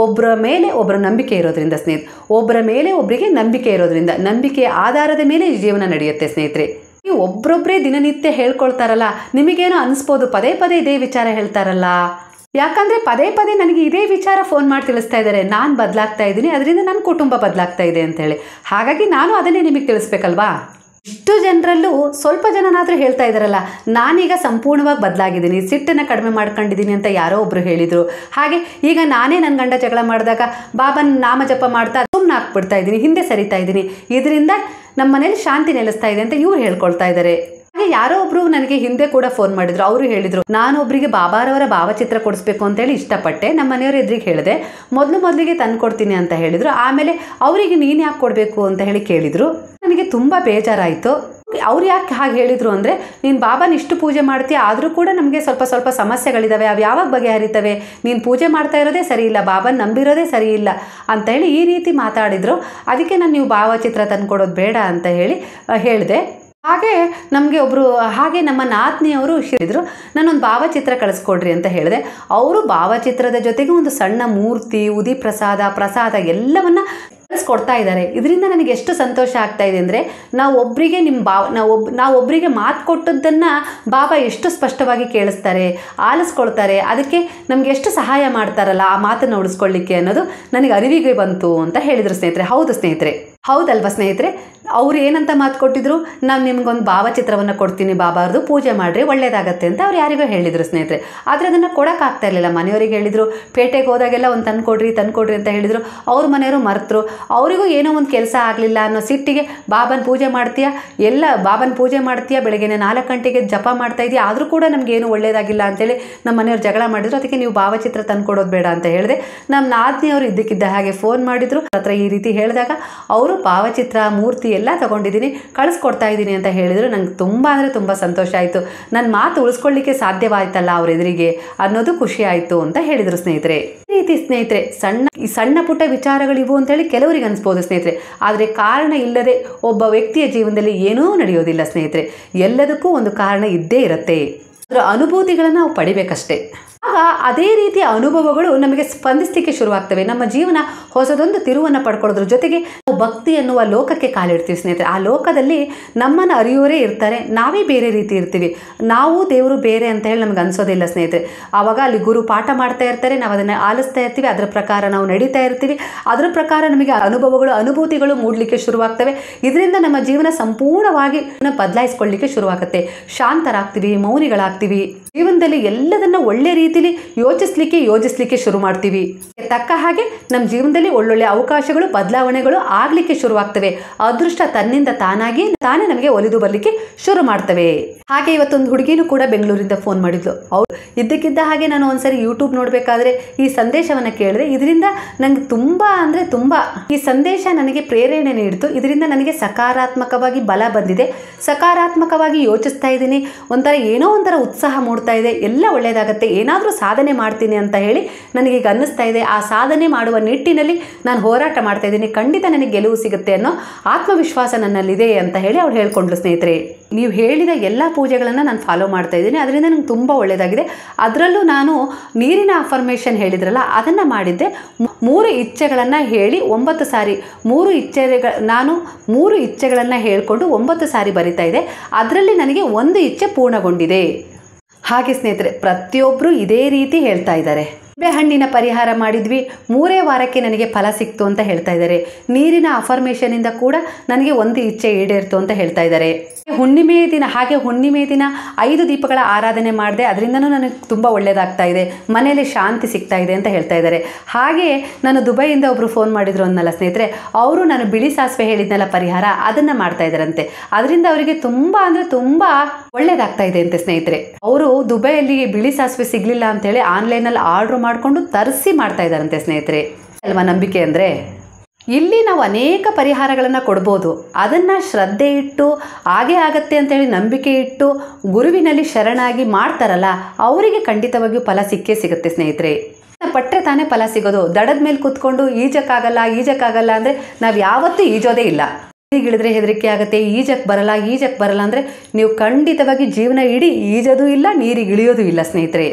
ಒಬ್ಬರ ಮೇಲೆ ಒಬ್ಬರ ನಂಬಿಕೆ ಇರೋದ್ರಿಂದ ಸ್ನೇಹಿತರೆ, ಒಬ್ಬರ ಮೇಲೆ ಒಬ್ಬರಿಗೆ ನಂಬಿಕೆ ಇರೋದ್ರಿಂದ, ನಂಬಿಕೆಯ ಆಧಾರದ ಮೇಲೆ ಜೀವನ ನಡೆಯುತ್ತೆ ಸ್ನೇಹಿತರೆ. ನೀವು ಒಬ್ಬರೊಬ್ಬರೇ ದಿನನಿತ್ಯ ಹೇಳ್ಕೊಳ್ತಾರಲ್ಲ, ನಿಮಗೇನೋ ಅನಿಸ್ಬೋದು ಪದೇ ಪದೇ ಇದೇ ವಿಚಾರ ಹೇಳ್ತಾರಲ್ಲ. ಯಾಕಂದರೆ ಪದೇ ಪದೇ ನನಗೆ ಇದೇ ವಿಚಾರ ಫೋನ್ ಮಾಡಿ ತಿಳಿಸ್ತಾ ಇದ್ದಾರೆ, ನಾನು ಬದಲಾಗ್ತಾ ಇದ್ದೀನಿ, ಅದರಿಂದ ನನ್ನ ಕುಟುಂಬ ಬದಲಾಗ್ತಾ ಇದೆ ಅಂತೇಳಿ. ಹಾಗಾಗಿ ನಾನು ಅದನ್ನೇ ನಿಮಗೆ ತಿಳಿಸ್ಬೇಕಲ್ವಾ. ಇಷ್ಟು ಜನರಲ್ಲೂ ಸ್ವಲ್ಪ ಜನನಾದರೂ ಹೇಳ್ತಾ ಇದ್ದಾರಲ್ಲ, ನಾನೀಗ ಸಂಪೂರ್ಣವಾಗಿ ಬದಲಾಗಿದ್ದೀನಿ, ಸಿಟ್ಟನ್ನು ಕಡಿಮೆ ಮಾಡ್ಕೊಂಡಿದ್ದೀನಿ ಅಂತ ಯಾರೋ ಒಬ್ಬರು ಹೇಳಿದರು. ಹಾಗೆ ಈಗ ನಾನೇ ನನ್ನ ಗಂಡ ಜಗಳ ಮಾಡಿದಾಗ ಬಾಬನ ನಾಮ ಜಪ ಮಾಡ್ತಾ ಸುಮ್ಮನೆ ಹಾಕ್ಬಿಡ್ತಾ ಇದ್ದೀನಿ, ಹಿಂದೆ ಸರಿತಾ ಇದ್ದೀನಿ, ಇದರಿಂದ ನಮ್ಮ ಮನೇಲಿ ಶಾಂತಿ ನೆಲೆಸ್ತಾ ಇದೆ ಅಂತ ಇವ್ರು ಹೇಳ್ಕೊಳ್ತಾ ಇದ್ದಾರೆ. ಹಾಗೆ ಯಾರೋ ಒಬ್ರು ನನಗೆ ಹಿಂದೆ ಕೂಡ ಫೋನ್ ಮಾಡಿದ್ರು. ಅವರು ಹೇಳಿದ್ರು, ನಾನು ಒಬ್ಬರಿಗೆ ಬಾಬಾರವರ ಭಾವಚಿತ್ರ ಕೊಡಿಸ್ಬೇಕು ಅಂತೇಳಿ ಇಷ್ಟಪಟ್ಟೆ, ನಮ್ಮ ಮನೆಯವ್ರ ಎದುರಿಗೆ ಹೇಳಿದೆ, ಮೊದಲಿಗೆ ತಂದು ಕೊಡ್ತೀನಿ ಅಂತ ಹೇಳಿದರು. ಆಮೇಲೆ ಅವರಿಗೆ ನೀನು ಯಾಕೆ ಕೊಡಬೇಕು ಅಂತ ಹೇಳಿ ಕೇಳಿದರು. ನನಗೆ ತುಂಬ ಬೇಜಾರಾಯಿತು. ಅವ್ರು ಯಾಕೆ ಹಾಗೆ ಹೇಳಿದರು ಅಂದರೆ, ನೀನು ಬಾಬಾನ ಇಷ್ಟು ಪೂಜೆ ಮಾಡ್ತೀಯ, ಆದರೂ ಕೂಡ ನಮಗೆ ಸ್ವಲ್ಪ ಸಮಸ್ಯೆಗಳಿದ್ದಾವೆ, ಅವು ಯಾವಾಗ ಬಗೆಹರಿತವೆ, ನೀನು ಪೂಜೆ ಮಾಡ್ತಾ ಇರೋದೇ ಸರಿ ಇಲ್ಲ, ಬಾಬಾನ ನಂಬಿರೋದೇ ಸರಿ ಇಲ್ಲ ಅಂತ ಹೇಳಿ ಈ ರೀತಿ ಮಾತಾಡಿದರು. ಅದಕ್ಕೆ ನಾನು ನೀವು ಭಾವಚಿತ್ರ ತಂದು ಕೊಡೋದು ಬೇಡ ಅಂತ ಹೇಳಿ ಹೇಳಿದೆ. ಹಾಗೆ ನಮ್ಮ ನಾದ್ನಿಯವರು ಹೇಳಿದರು, ನಾನೊಂದು ಭಾವಚಿತ್ರ ಕಳಿಸ್ಕೊಡ್ರಿ ಅಂತ ಹೇಳಿದೆ. ಅವರು ಭಾವಚಿತ್ರದ ಜೊತೆಗೆ ಒಂದು ಸಣ್ಣ ಮೂರ್ತಿ, ಉದಿ ಪ್ರಸಾದ ಎಲ್ಲವನ್ನ ಕಳಿಸ್ಕೊಡ್ತಾ ಇದ್ದಾರೆ. ಇದರಿಂದ ನನಗೆ ಎಷ್ಟು ಸಂತೋಷ ಆಗ್ತಾ ಇದೆ ಅಂದರೆ, ನಾವು ಒಬ್ಬರಿಗೆ ಮಾತು ಕೊಟ್ಟದ್ದನ್ನು ಬಾಬಾ ಎಷ್ಟು ಸ್ಪಷ್ಟವಾಗಿ ಕೇಳಿಸ್ತಾರೆ, ಆಲಿಸ್ಕೊಳ್ತಾರೆ, ಅದಕ್ಕೆ ನಮಗೆ ಎಷ್ಟು ಸಹಾಯ ಮಾಡ್ತಾರಲ್ಲ ಆ ಮಾತನ್ನು ಉಳಿಸ್ಕೊಳ್ಳಿಕ್ಕೆ ಅನ್ನೋದು ನನಗೆ ಅರಿವಿಗೆ ಬಂತು ಅಂತ ಹೇಳಿದರು ಸ್ನೇಹಿತರೆ. ಹೌದು ಸ್ನೇಹಿತರೆ, ಹೌದಲ್ವ ಸ್ನೇಹಿತರೆ? ಅವ್ರು ಏನಂತ ಮಾತು ಕೊಟ್ಟಿದ್ರು, ನಾನು ನಿಮ್ಗೊಂದು ಭಾವಚಿತ್ರವನ್ನು ಕೊಡ್ತೀನಿ, ಬಾಬಾರ್ದು ಪೂಜೆ ಮಾಡಿರಿ ಒಳ್ಳೇದಾಗತ್ತೆ ಅಂತ ಅವ್ರು ಯಾರಿಗೋ ಹೇಳಿದರು ಸ್ನೇಹಿತರೆ. ಆದರೆ ಅದನ್ನು ಕೊಡೋಕ್ಕಾಗ್ತಾ ಇರಲಿಲ್ಲ. ಮನೆಯವರಿಗೆ ಹೇಳಿದರು, ಪೇಟೆಗೆ ಹೋದಾಗೆಲ್ಲ ಒಂದು ತಂದುಕೊಡ್ರಿ ಅಂತ ಹೇಳಿದರು. ಅವ್ರ ಮನೆಯವರು ಮರೆತರು. ಅವರಿಗೂ ಏನೋ ಒಂದು ಕೆಲಸ ಆಗಲಿಲ್ಲ ಅನ್ನೋ ಸಿಟ್ಟಿಗೆ ಬಾಬನ ಪೂಜೆ ಮಾಡ್ತೀಯಾ, ಬೆಳಗ್ಗೆ 4 ಗಂಟೆಗೆ ಜಪ ಮಾಡ್ತಾ ಇದೆಯಾ, ಆದರೂ ಕೂಡ ನಮಗೇನು ಒಳ್ಳೇದಾಗಿಲ್ಲ ಅಂತೇಳಿ ನಮ್ಮ ಮನೆಯವ್ರು ಜಗಳ ಮಾಡಿದ್ರು. ಅದಕ್ಕೆ ನೀವು ಭಾವಚಿತ್ರ ತಂದುಕೊಡೋದು ಬೇಡ ಅಂತ ಹೇಳಿದೆ. ನಮ್ಮ ನಾದ್ನಿಯವರು ಇದ್ದಕ್ಕಿದ್ದ ಹಾಗೆ ಫೋನ್ ಮಾಡಿದರು. ಹತ್ರ ಈ ರೀತಿ ಹೇಳಿದಾಗ ಅವರು ಭಾವಚಿತ್ರ, ಮೂರ್ತಿ ಎಲ್ಲ ತಗೊಂಡಿದ್ದೀನಿ, ಕಳಿಸ್ಕೊಡ್ತಾ ಇದ್ದೀನಿ ಅಂತ ಹೇಳಿದರು. ನಂಗೆ ತುಂಬ ಅಂದರೆ ತುಂಬ ಸಂತೋಷ ಆಯಿತು. ನನ್ನ ಮಾತು ಉಳಿಸ್ಕೊಳ್ಳಿಕ್ಕೆ ಸಾಧ್ಯವಾಯ್ತಲ್ಲ ಅವ್ರ ಎದುರಿಗೆ ಅನ್ನೋದು ಖುಷಿ ಆಯಿತು ಅಂತ ಹೇಳಿದರು ಸ್ನೇಹಿತರೆ. ಈ ರೀತಿ ಸ್ನೇಹಿತರೆ, ಸಣ್ಣ ಪುಟ್ಟ ವಿಚಾರಗಳಿವು ಅಂತೇಳಿ ಕೆಲವರಿಗೆ ಅನಿಸ್ಬೋದು ಸ್ನೇಹಿತರೆ. ಆದರೆ ಕಾರಣ ಇಲ್ಲದೆ ಒಬ್ಬ ವ್ಯಕ್ತಿಯ ಜೀವನದಲ್ಲಿ ಏನೂ ನಡೆಯೋದಿಲ್ಲ ಸ್ನೇಹಿತರೆ. ಎಲ್ಲದಕ್ಕೂ ಒಂದು ಕಾರಣ ಇದ್ದೇ ಇರುತ್ತೆ. ಅದರ ಅನುಭೂತಿಗಳನ್ನು ನಾವು ಪಡಿಬೇಕಷ್ಟೇ. ಆಗ ಅದೇ ರೀತಿಯ ಅನುಭವಗಳು ನಮಗೆ ಸ್ಪಂದಿಸಲಿಕ್ಕೆ ಶುರುವಾಗ್ತವೆ. ನಮ್ಮ ಜೀವನ ಹೊಸದೊಂದು ತಿರುವನ್ನು ಪಡ್ಕೊಳ್ಳೋದ್ರ ಜೊತೆಗೆ ನಾವು ಭಕ್ತಿ ಎನ್ನುವ ಲೋಕಕ್ಕೆ ಕಾಲಿಡ್ತೀವಿ ಸ್ನೇಹಿತರೆ. ಆ ಲೋಕದಲ್ಲಿ ನಮ್ಮನ್ನು ಅರಿಯೋರೇ ಇರ್ತಾರೆ, ನಾವೇ ಬೇರೆ ರೀತಿ ಇರ್ತೀವಿ. ನಾವು ದೇವರು ಬೇರೆ ಅಂತ ಹೇಳಿ ನಮ್ಗೆ ಅನಿಸೋದಿಲ್ಲ ಸ್ನೇಹಿತರೆ. ಆವಾಗ ಅಲ್ಲಿ ಗುರು ಪಾಠ ಮಾಡ್ತಾ ಇರ್ತಾರೆ, ನಾವು ಅದನ್ನು ಆಲಿಸ್ತಾ ಇರ್ತೀವಿ, ಅದರ ಪ್ರಕಾರ ನಾವು ನಡೀತಾ ಇರ್ತೀವಿ. ಅದರ ಪ್ರಕಾರ ನಮಗೆ ಅನುಭೂತಿಗಳು ಮೂಡಲಿಕ್ಕೆ ಶುರುವಾಗ್ತವೆ. ಇದರಿಂದ ನಮ್ಮ ಜೀವನ ಸಂಪೂರ್ಣವಾಗಿ ಬದಲಾಯಿಸ್ಕೊಳ್ಳಿಕ್ಕೆ ಶುರುವಾಗುತ್ತೆ. ಶಾಂತರಾಗ್ತೀವಿ, ಮೌನಿಗಳಾಗ್ತೀವಿ. ಜೀವನದಲ್ಲಿ ಎಲ್ಲದನ್ನ ಒಳ್ಳೆ ರೀತಿಯಲ್ಲಿ ಯೋಚಿಸ್ಲಿಕ್ಕೆ ಶುರು ಮಾಡ್ತೀವಿ. ತಕ್ಕ ಹಾಗೆ ನಮ್ಮ ಜೀವನದಲ್ಲಿ ಒಳ್ಳೊಳ್ಳೆ ಅವಕಾಶಗಳು, ಬದಲಾವಣೆಗಳು ಆಗ್ಲಿಕ್ಕೆ ಶುರುವಾಗ್ತವೆ. ಅದೃಷ್ಟ ತನ್ನಿಂದ ತಾನೇ ನಮಗೆ ಒಲಿದು ಬರಲಿಕ್ಕೆ ಶುರು ಮಾಡ್ತವೆ. ಹಾಗೆ ಇವತ್ತೊಂದು ಹುಡುಗಿನೂ ಕೂಡ ಬೆಂಗಳೂರಿಂದ ಫೋನ್ ಮಾಡಿದ್ಲು. ಅವ್ರು ಇದ್ದಕ್ಕಿದ್ದ ಹಾಗೆ ನಾನು ಒಂದ್ಸರಿ ಯೂಟ್ಯೂಬ್ ನೋಡಬೇಕಾದ್ರೆ ಈ ಸಂದೇಶವನ್ನು ಕೇಳಿದ್ರೆ ಇದರಿಂದ ನನಗೆ ತುಂಬ ಈ ಸಂದೇಶ ನನಗೆ ಪ್ರೇರಣೆ ನೀಡಿತು. ಇದರಿಂದ ನನಗೆ ಸಕಾರಾತ್ಮಕವಾಗಿ ಬಲ ಬಂದಿದೆ, ಸಕಾರಾತ್ಮಕವಾಗಿ ಯೋಚಿಸ್ತಾ ಇದ್ದೀನಿ, ಏನೋ ಒಂಥರ ಉತ್ಸಾಹ ಮೂಡ್ತಾ ಇದೆ, ಎಲ್ಲ ಒಳ್ಳೆಯದಾಗತ್ತೆ, ಏನಾದರೂ ಸಾಧನೆ ಮಾಡ್ತೀನಿ ಅಂತ ಹೇಳಿ ನನಗೀಗ ಅನ್ನಿಸ್ತಾ ಇದೆ. ಆ ಸಾಧನೆ ಮಾಡುವ ನಿಟ್ಟಿನಲ್ಲಿ ನಾನು ಹೋರಾಟ ಮಾಡ್ತಾ ಇದ್ದೀನಿ, ಖಂಡಿತ ನನಗೆ ಗೆಲುವು ಸಿಗುತ್ತೆ ಅನ್ನೋ ಆತ್ಮವಿಶ್ವಾಸ ನನ್ನಲ್ಲಿದೆ ಅಂತ ಹೇಳಿ ಅವ್ರು ಹೇಳ್ಕೊಂಡ್ಲು ಸ್ನೇಹಿತರೆ. ನೀವು ಹೇಳಿದ ಎಲ್ಲ ಪೂಜೆಗಳನ್ನು ನಾನು ಫಾಲೋ ಮಾಡ್ತಾ ಇದ್ದೀನಿ, ಅದರಿಂದ ನನಗೆ ತುಂಬ ಒಳ್ಳೆಯದಾಗಿದೆ. ಅದರಲ್ಲೂ ನಾನು ನೀರಿನ ಅಫರ್ಮೇಷನ್ ಹೇಳಿದ್ರಲ್ಲ ಅದನ್ನು ಮಾಡಿದ್ದೆ. 3 ಇಚ್ಛೆಗಳನ್ನು ಹೇಳಿ 9 ಸಾರಿ ನಾನು 3 ಇಚ್ಛೆಗಳನ್ನು ಹೇಳಿಕೊಂಡು 9 ಸಾರಿ ಬರಿತಾ ಇದೆ. ಅದರಲ್ಲಿ ನನಗೆ 1 ಇಚ್ಛೆ ಪೂರ್ಣಗೊಂಡಿದೆ. ಹಾಗೆ ಸ್ನೇಹಿತರೆ, ಪ್ರತಿಯೊಬ್ಬರು ಇದೇ ರೀತಿ ಹೇಳ್ತಾ ಇದ್ದಾರೆ. ಹಣ್ಣಿನ ಪರಿಹಾರ ಮಾಡಿದ್ವಿ, 3 ವಾರಕ್ಕೆ ನನಗೆ ಫಲ ಸಿಕ್ತು ಅಂತ ಹೇಳ್ತಾ ಇದ್ದಾರೆ. ನೀರಿನ ಅಫರ್ಮೇಷನಿಂದ ಕೂಡ ನನಗೆ 1 ಇಚ್ಛೆ ಈಡೇರ್ತು ಅಂತ ಹೇಳ್ತಾ ಇದ್ದಾರೆ. ಹುಣ್ಣಿಮೆ ದಿನ 5 ದೀಪಗಳ ಆರಾಧನೆ ಮಾಡಿದೆ, ಅದರಿಂದನೂ ನನಗೆ ತುಂಬ ಒಳ್ಳೆಯದಾಗ್ತಾ ಇದೆ, ಮನೆಯಲ್ಲಿ ಶಾಂತಿ ಸಿಗ್ತಾ ಇದೆ ಅಂತ ಹೇಳ್ತಾ ಇದ್ದಾರೆ. ಹಾಗೆ ನಾನು ದುಬೈಯಿಂದ ಒಬ್ಬರು ಫೋನ್ ಮಾಡಿದ್ರು ಅನ್ನಲ್ಲ ಸ್ನೇಹಿತರೆ, ಅವರು ನಾನು ಬಿಳಿ ಸಾಸಿವೆ ಹೇಳಿದ್ನಲ್ಲ ಪರಿಹಾರ, ಅದನ್ನು ಮಾಡ್ತಾ ಇದ್ದಾರಂತೆ. ಅದರಿಂದ ಅವರಿಗೆ ತುಂಬ ಒಳ್ಳೆಯದಾಗ್ತಾ ಇದೆ ಅಂತೆ ಸ್ನೇಹಿತರೆ. ಅವರು ದುಬೈಯಲ್ಲಿ ಬಿಳಿ ಸಾಸಿವೆ ಸಿಗಲಿಲ್ಲ ಅಂತೇಳಿ ಆನ್ಲೈನಲ್ಲಿ ಆರ್ಡ್ರ್ ಮಾಡಿಕೊಂಡು ತರಿಸಿ ಮಾಡ್ತಾ ಇದ್ದಾರಂತೆ ಸ್ನೇಹಿತರೆ. ಅಲ್ವಾ ನಂಬಿಕೆ ಅಂದರೆ? ಇಲ್ಲಿ ನಾವು ಅನೇಕ ಪರಿಹಾರಗಳನ್ನು ಕೊಡ್ಬೋದು. ಅದನ್ನು ಶ್ರದ್ಧೆ ಇಟ್ಟು ಹಾಗೇ ಆಗತ್ತೆ ಅಂತೇಳಿ ನಂಬಿಕೆ ಇಟ್ಟು ಗುರುವಿನಲ್ಲಿ ಶರಣಾಗಿ ಮಾಡ್ತಾರಲ್ಲ, ಅವರಿಗೆ ಖಂಡಿತವಾಗಿಯೂ ಫಲ ಸಿಕ್ಕೇ ಸಿಗುತ್ತೆ ಸ್ನೇಹಿತರೆ. ಪಟ್ಟರೆ ತಾನೇ ಫಲ ಸಿಗೋದು. ದಡದ ಮೇಲೆ ಕೂತ್ಕೊಂಡು ಈಜಕ್ಕಾಗಲ್ಲ ಅಂದರೆ ನಾವು ಯಾವತ್ತೂ ಈಜೋದೇ ಇಲ್ಲ. ನೀರಿಗಿಳಿದ್ರೆ ಹೆದರಿಕೆ ಆಗುತ್ತೆ, ಈಜಕ್ಕೆ ಬರಲ್ಲ ಅಂದರೆ ನೀವು ಖಂಡಿತವಾಗಿ ಜೀವನ ಇಡೀ ಈಜೋದು ಇಲ್ಲ, ನೀರಿಗಿಳಿಯೋದು ಇಲ್ಲ ಸ್ನೇಹಿತರೆ.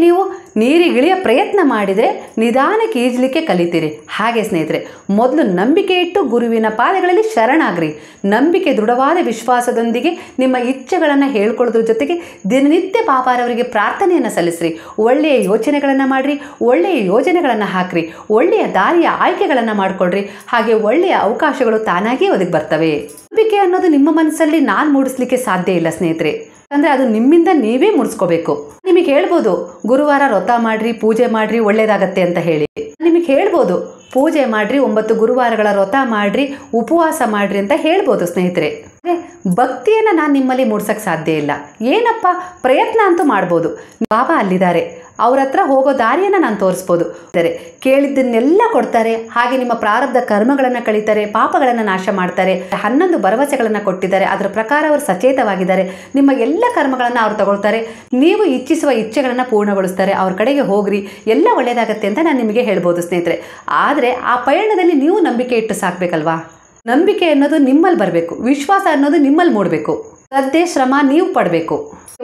ನೀವು ನೀರಿಗಿಳಿಯೋ ಪ್ರಯತ್ನ ಮಾಡಿದರೆ ನಿಧಾನಕ್ಕೆ ಈಜಲಿಕ್ಕೆ ಕಲಿತೀರಿ. ಹಾಗೆ ಸ್ನೇಹಿತರೆ, ಮೊದಲು ನಂಬಿಕೆ ಇಟ್ಟು ಗುರುವಿನ ಪಾದಗಳಲ್ಲಿ ಶರಣಾಗ್ರಿ. ನಂಬಿಕೆ ದೃಢವಾದ ವಿಶ್ವಾಸದೊಂದಿಗೆ ನಿಮ್ಮ ಇಚ್ಛೆಗಳನ್ನು ಹೇಳ್ಕೊಳ್ಳೋದ್ರ ಜೊತೆಗೆ ದಿನನಿತ್ಯ ಬಾಬಾರವರಿಗೆ ಪ್ರಾರ್ಥನೆಯನ್ನು ಸಲ್ಲಿಸ್ರಿ. ಒಳ್ಳೆಯ ಯೋಚನೆಗಳನ್ನು ಮಾಡಿರಿ, ಒಳ್ಳೆಯ ಯೋಜನೆಗಳನ್ನು ಹಾಕ್ರಿ, ಒಳ್ಳೆಯ ದಾರಿಯ ಆಯ್ಕೆಗಳನ್ನು ಮಾಡಿಕೊಡ್ರಿ. ಹಾಗೆ ಒಳ್ಳೆಯ ಅವಕಾಶಗಳು ತಾನಾಗಿಯೇ ಒದಗಿ ಬರ್ತವೆ. ನಂಬಿಕೆ ಅನ್ನೋದು ನಿಮ್ಮ ಮನಸ್ಸಲ್ಲಿ ನಾನು ಮೂಡಿಸ್ಲಿಕ್ಕೆ ಸಾಧ್ಯ ಇಲ್ಲ ಸ್ನೇಹಿತರೆ. ಅಂದರೆ ಅದು ನಿಮ್ಮಿಂದ ನೀವೇ ಮುಡಿಸ್ಕೋಬೇಕು. ನಿಮಗೆ ಹೇಳ್ಬೋದು ಗುರುವಾರ ವ್ರತ ಮಾಡ್ರಿ, ಪೂಜೆ ಮಾಡ್ರಿ, ಒಳ್ಳೇದಾಗತ್ತೆ ಅಂತ ಹೇಳಿ. ನಿಮಗೆ ಹೇಳ್ಬೋದು ಪೂಜೆ ಮಾಡ್ರಿ, 9 ಗುರುವಾರಗಳ ವ್ರತ ಮಾಡ್ರಿ, ಉಪವಾಸ ಮಾಡ್ರಿ ಅಂತ ಹೇಳ್ಬೋದು ಸ್ನೇಹಿತರೆ. ಭಕ್ತಿಯನ್ನು ನಾನು ನಿಮ್ಮಲ್ಲಿ ಮೂಡ್ಸಕ್ಕೆ ಸಾಧ್ಯ ಇಲ್ಲ. ಏನಪ್ಪ ಪ್ರಯತ್ನ ಅಂತೂ ಮಾಡ್ಬೋದು. ಬಾಬಾ ಅಲ್ಲಿದ್ದಾರೆ, ಅವ್ರ ಹತ್ರ ಹೋಗೋ ದಾರಿಯನ್ನು ನಾನು ತೋರಿಸ್ಬೋದು. ಕೇಳಿದ್ದನ್ನೆಲ್ಲ ಕೊಡ್ತಾರೆ. ಹಾಗೆ ನಿಮ್ಮ ಪ್ರಾರಬ್ಧ ಕರ್ಮಗಳನ್ನು ಕಳೀತಾರೆ, ಪಾಪಗಳನ್ನು ನಾಶ ಮಾಡ್ತಾರೆ. 11 ಭರವಸೆಗಳನ್ನು ಕೊಟ್ಟಿದ್ದಾರೆ. ಅದರ ಪ್ರಕಾರ ಅವರು ಸಚೇತವಾಗಿದ್ದಾರೆ. ನಿಮ್ಮ ಎಲ್ಲ ಕರ್ಮಗಳನ್ನು ಅವ್ರು ತಗೊಳ್ತಾರೆ. ನೀವು ಇಚ್ಛಿಸುವ ಇಚ್ಛೆಗಳನ್ನು ಪೂರ್ಣಗೊಳಿಸ್ತಾರೆ. ಅವ್ರ ಕಡೆಗೆ ಹೋಗ್ರಿ, ಎಲ್ಲ ಒಳ್ಳೆಯದಾಗತ್ತೆ ಅಂತ ನಾನು ನಿಮಗೆ ಹೇಳ್ಬೋದು ಸ್ನೇಹಿತರೆ. ಆದರೆ ಆ ಪಯಣದಲ್ಲಿ ನೀವು ನಂಬಿಕೆ ಇಟ್ಟು ಸಾಕಬೇಕಲ್ವಾ. ನಂಬಿಕೆ ಅನ್ನೋದು ನಿಮ್ಮಲ್ಲಿ ಬರಬೇಕು, ವಿಶ್ವಾಸ ಅನ್ನೋದು ನಿಮ್ಮಲ್ಲಿ ಮೂಡಬೇಕು, ಶ್ರದ್ಧೆ ಶ್ರಮ ನೀವು ಪಡಬೇಕು.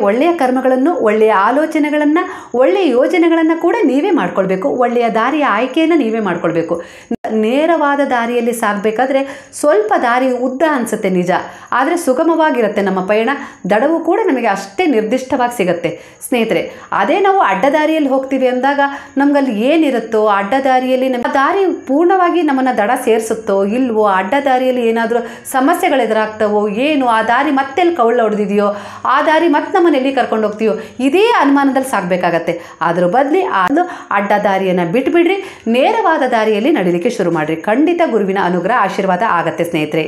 ಒಳ್ಳೆಯ ಕರ್ಮಗಳನ್ನು, ಒಳ್ಳೆಯ ಆಲೋಚನೆಗಳನ್ನು, ಒಳ್ಳೆಯ ಯೋಜನೆಗಳನ್ನು ಕೂಡ ನೀವೇ ಮಾಡ್ಕೊಳ್ಬೇಕು. ಒಳ್ಳೆಯ ದಾರಿಯ ಆಯ್ಕೆಯನ್ನು ನೀವೇ ಮಾಡ್ಕೊಳ್ಬೇಕು. ನೇರವಾದ ದಾರಿಯಲ್ಲಿ ಸಾಗಬೇಕಾದ್ರೆ ಸ್ವಲ್ಪ ದಾರಿ ಉದ್ದ ಅನಿಸುತ್ತೆ ನಿಜ, ಆದರೆ ಸುಗಮವಾಗಿರುತ್ತೆ ನಮ್ಮ ಪಯಣ. ದಡವು ಕೂಡ ನಮಗೆ ಅಷ್ಟೇ ನಿರ್ದಿಷ್ಟವಾಗಿ ಸಿಗುತ್ತೆ ಸ್ನೇಹಿತರೆ. ಅದೇ ನಾವು ಅಡ್ಡದಾರಿಯಲ್ಲಿ ಹೋಗ್ತೀವಿ ಅಂದಾಗ ನಮಗಲ್ಲಿ ಏನಿರುತ್ತೋ ಅಡ್ಡದಾರಿಯಲ್ಲಿ ನಮ್ಮ ದಾರಿ ಪೂರ್ಣವಾಗಿ ನಮ್ಮನ್ನು ದಡ ಸೇರಿಸುತ್ತೋ ಇಲ್ವೋ, ಅಡ್ಡದಾರಿಯಲ್ಲಿ ಏನಾದರೂ ಸಮಸ್ಯೆಗಳು ಎದುರಾಗ್ತವೋ ಏನು, ಆ ದಾರಿ ಮತ್ತೆಲ್ಲಿ ಕವಳ ಹೊಡೆದಿದೆಯೋ, ಆ ದಾರಿ ಮತ್ತೆ ನಮ್ಮನ್ನು ಎಲ್ಲಿ ಕರ್ಕೊಂಡು ಹೋಗ್ತೀಯೋ, ಇದೇ ಅನುಮಾನದಲ್ಲಿ ಸಾಗಬೇಕಾಗತ್ತೆ. ಅದ್ರ ಬದಲಿ ಅದು ಅಡ್ಡ ದಾರಿಯನ್ನು ಬಿಟ್ಬಿಡ್ರಿ, ನೇರವಾದ ದಾರಿಯಲ್ಲಿ ನಡಿಲಿಕ್ಕೆ ಶುರು ಮಾಡಿರಿ. ಖಂಡಿತ ಗುರುವಿನ ಅನುಗ್ರಹ ಆಶೀರ್ವಾದ ಆಗತ್ತೆ ಸ್ನೇಹಿತರೆ.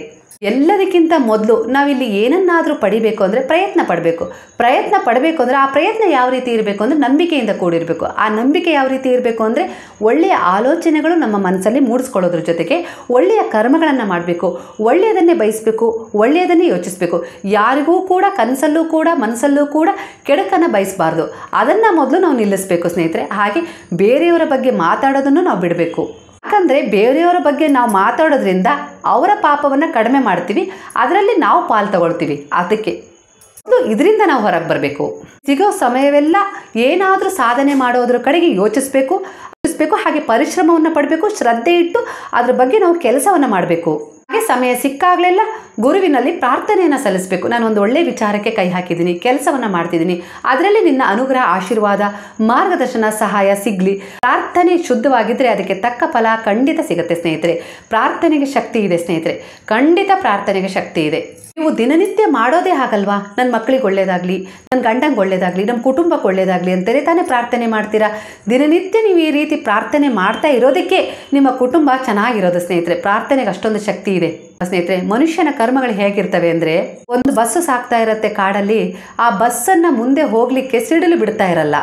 ಎಲ್ಲದಕ್ಕಿಂತ ಮೊದಲು ನಾವಿಲ್ಲಿ ಏನನ್ನಾದರೂ ಪಡಿಬೇಕು ಅಂದರೆ ಪ್ರಯತ್ನ ಪಡಬೇಕು. ಪ್ರಯತ್ನ ಪಡಬೇಕು ಅಂದರೆ ಆ ಪ್ರಯತ್ನ ಯಾವ ರೀತಿ ಇರಬೇಕು ಅಂದರೆ ನಂಬಿಕೆಯಿಂದ ಕೂಡಿರಬೇಕು. ಆ ನಂಬಿಕೆ ಯಾವ ರೀತಿ ಇರಬೇಕು ಅಂದರೆ ಒಳ್ಳೆಯ ಆಲೋಚನೆಗಳು ನಮ್ಮ ಮನಸ್ಸಲ್ಲಿ ಮೂಡಿಸ್ಕೊಳ್ಳೋದ್ರ ಜೊತೆಗೆ ಒಳ್ಳೆಯ ಕರ್ಮಗಳನ್ನು ಮಾಡಬೇಕು, ಒಳ್ಳೆಯದನ್ನೇ ಬಯಸಬೇಕು, ಒಳ್ಳೆಯದನ್ನೇ ಯೋಚಿಸಬೇಕು. ಯಾರಿಗೂ ಕೂಡ ಕನಸಲ್ಲೂ ಕೂಡ ಮನಸ್ಸಲ್ಲೂ ಕೂಡ ಕೆಡುಕನ್ನು ಬಯಸಬಾರ್ದು. ಅದನ್ನು ಮೊದಲು ನಾವು ನಿಲ್ಲಿಸಬೇಕು ಸ್ನೇಹಿತರೆ. ಹಾಗೆ ಬೇರೆಯವರ ಬಗ್ಗೆ ಮಾತಾಡೋದನ್ನು ನಾವು ಬಿಡಬೇಕು. ಯಾಕಂದರೆ ಬೇರೆಯವರ ಬಗ್ಗೆ ನಾವು ಮಾತಾಡೋದ್ರಿಂದ ಅವರ ಪಾಪವನ್ನು ಕಡಿಮೆ ಮಾಡ್ತೀವಿ, ಅದರಲ್ಲಿ ನಾವು ಪಾಲು ತಗೊಳ್ತೀವಿ. ಅದಕ್ಕೆ ಇದರಿಂದ ನಾವು ಹೊರಗೆ ಬರಬೇಕು. ಸಿಗೋ ಸಮಯವೆಲ್ಲ ಏನಾದರೂ ಸಾಧನೆ ಮಾಡೋದ್ರ ಕಡೆಗೆ ಯೋಚಿಸಬೇಕು. ಹಾಗೆ ಪರಿಶ್ರಮವನ್ನು ಪಡಬೇಕು, ಶ್ರದ್ಧೆ ಇಟ್ಟು ಅದ್ರ ಬಗ್ಗೆ ನಾವು ಕೆಲಸವನ್ನು ಮಾಡಬೇಕು. ಹಾಗೆ ಸಮಯ ಸಿಕ್ಕಾಗಲೆಲ್ಲ ಗುರುವಿನಲ್ಲಿ ಪ್ರಾರ್ಥನೆಯನ್ನು ಸಲ್ಲಿಸಬೇಕು. ನಾನು ಒಂದು ಒಳ್ಳೆಯ ವಿಚಾರಕ್ಕೆ ಕೈ ಹಾಕಿದ್ದೀನಿ, ಕೆಲಸವನ್ನು ಮಾಡ್ತಿದ್ದೀನಿ, ಅದರಲ್ಲಿ ನಿನ್ನ ಅನುಗ್ರಹ ಆಶೀರ್ವಾದ ಮಾರ್ಗದರ್ಶನ ಸಹಾಯ ಸಿಗಲಿ. ಪ್ರಾರ್ಥನೆ ಶುದ್ಧವಾಗಿದ್ದರೆ ಅದಕ್ಕೆ ತಕ್ಕ ಫಲ ಖಂಡಿತ ಸಿಗುತ್ತೆ ಸ್ನೇಹಿತರೆ. ಪ್ರಾರ್ಥನೆಗೆ ಶಕ್ತಿ ಇದೆ ಸ್ನೇಹಿತರೆ, ಖಂಡಿತ ಪ್ರಾರ್ಥನೆಗೆ ಶಕ್ತಿ ಇದೆ. ನೀವು ದಿನನಿತ್ಯ ಮಾಡೋದೇ ಹಾಗಲ್ವಾ, ನನ್ನ ಮಕ್ಕಳಿಗೆ ಒಳ್ಳೇದಾಗಲಿ, ನನ್ನ ಗಂಡಂಗೆ ಒಳ್ಳೇದಾಗಲಿ, ನಮ್ಮ ಕುಟುಂಬಕ್ಕೆ ಒಳ್ಳೇದಾಗಲಿ ಅಂತಲೇ ತಾನೇ ಪ್ರಾರ್ಥನೆ ಮಾಡ್ತೀರಾ. ದಿನನಿತ್ಯ ನೀವು ಈ ರೀತಿ ಪ್ರಾರ್ಥನೆ ಮಾಡ್ತಾ ಇರೋದಕ್ಕೆ ನಿಮ್ಮ ಕುಟುಂಬ ಚೆನ್ನಾಗಿರೋದು ಸ್ನೇಹಿತರೆ. ಪ್ರಾರ್ಥನೆಗೆ ಅಷ್ಟೊಂದು ಶಕ್ತಿ ಇದೆ ಸ್ನೇಹಿತರೆ. ಮನುಷ್ಯನ ಕರ್ಮಗಳು ಹೇಗಿರ್ತವೆ ಅಂದರೆ, ಒಂದು ಬಸ್ಸು ಸಾಕ್ತಾ ಇರುತ್ತೆ ಕಾಡಲ್ಲಿ, ಆ ಬಸ್ಸನ್ನು ಮುಂದೆ ಹೋಗಲಿಕ್ಕೆ ಸಿಡಿಲು ಬಿಡ್ತಾ ಇರಲ್ಲ.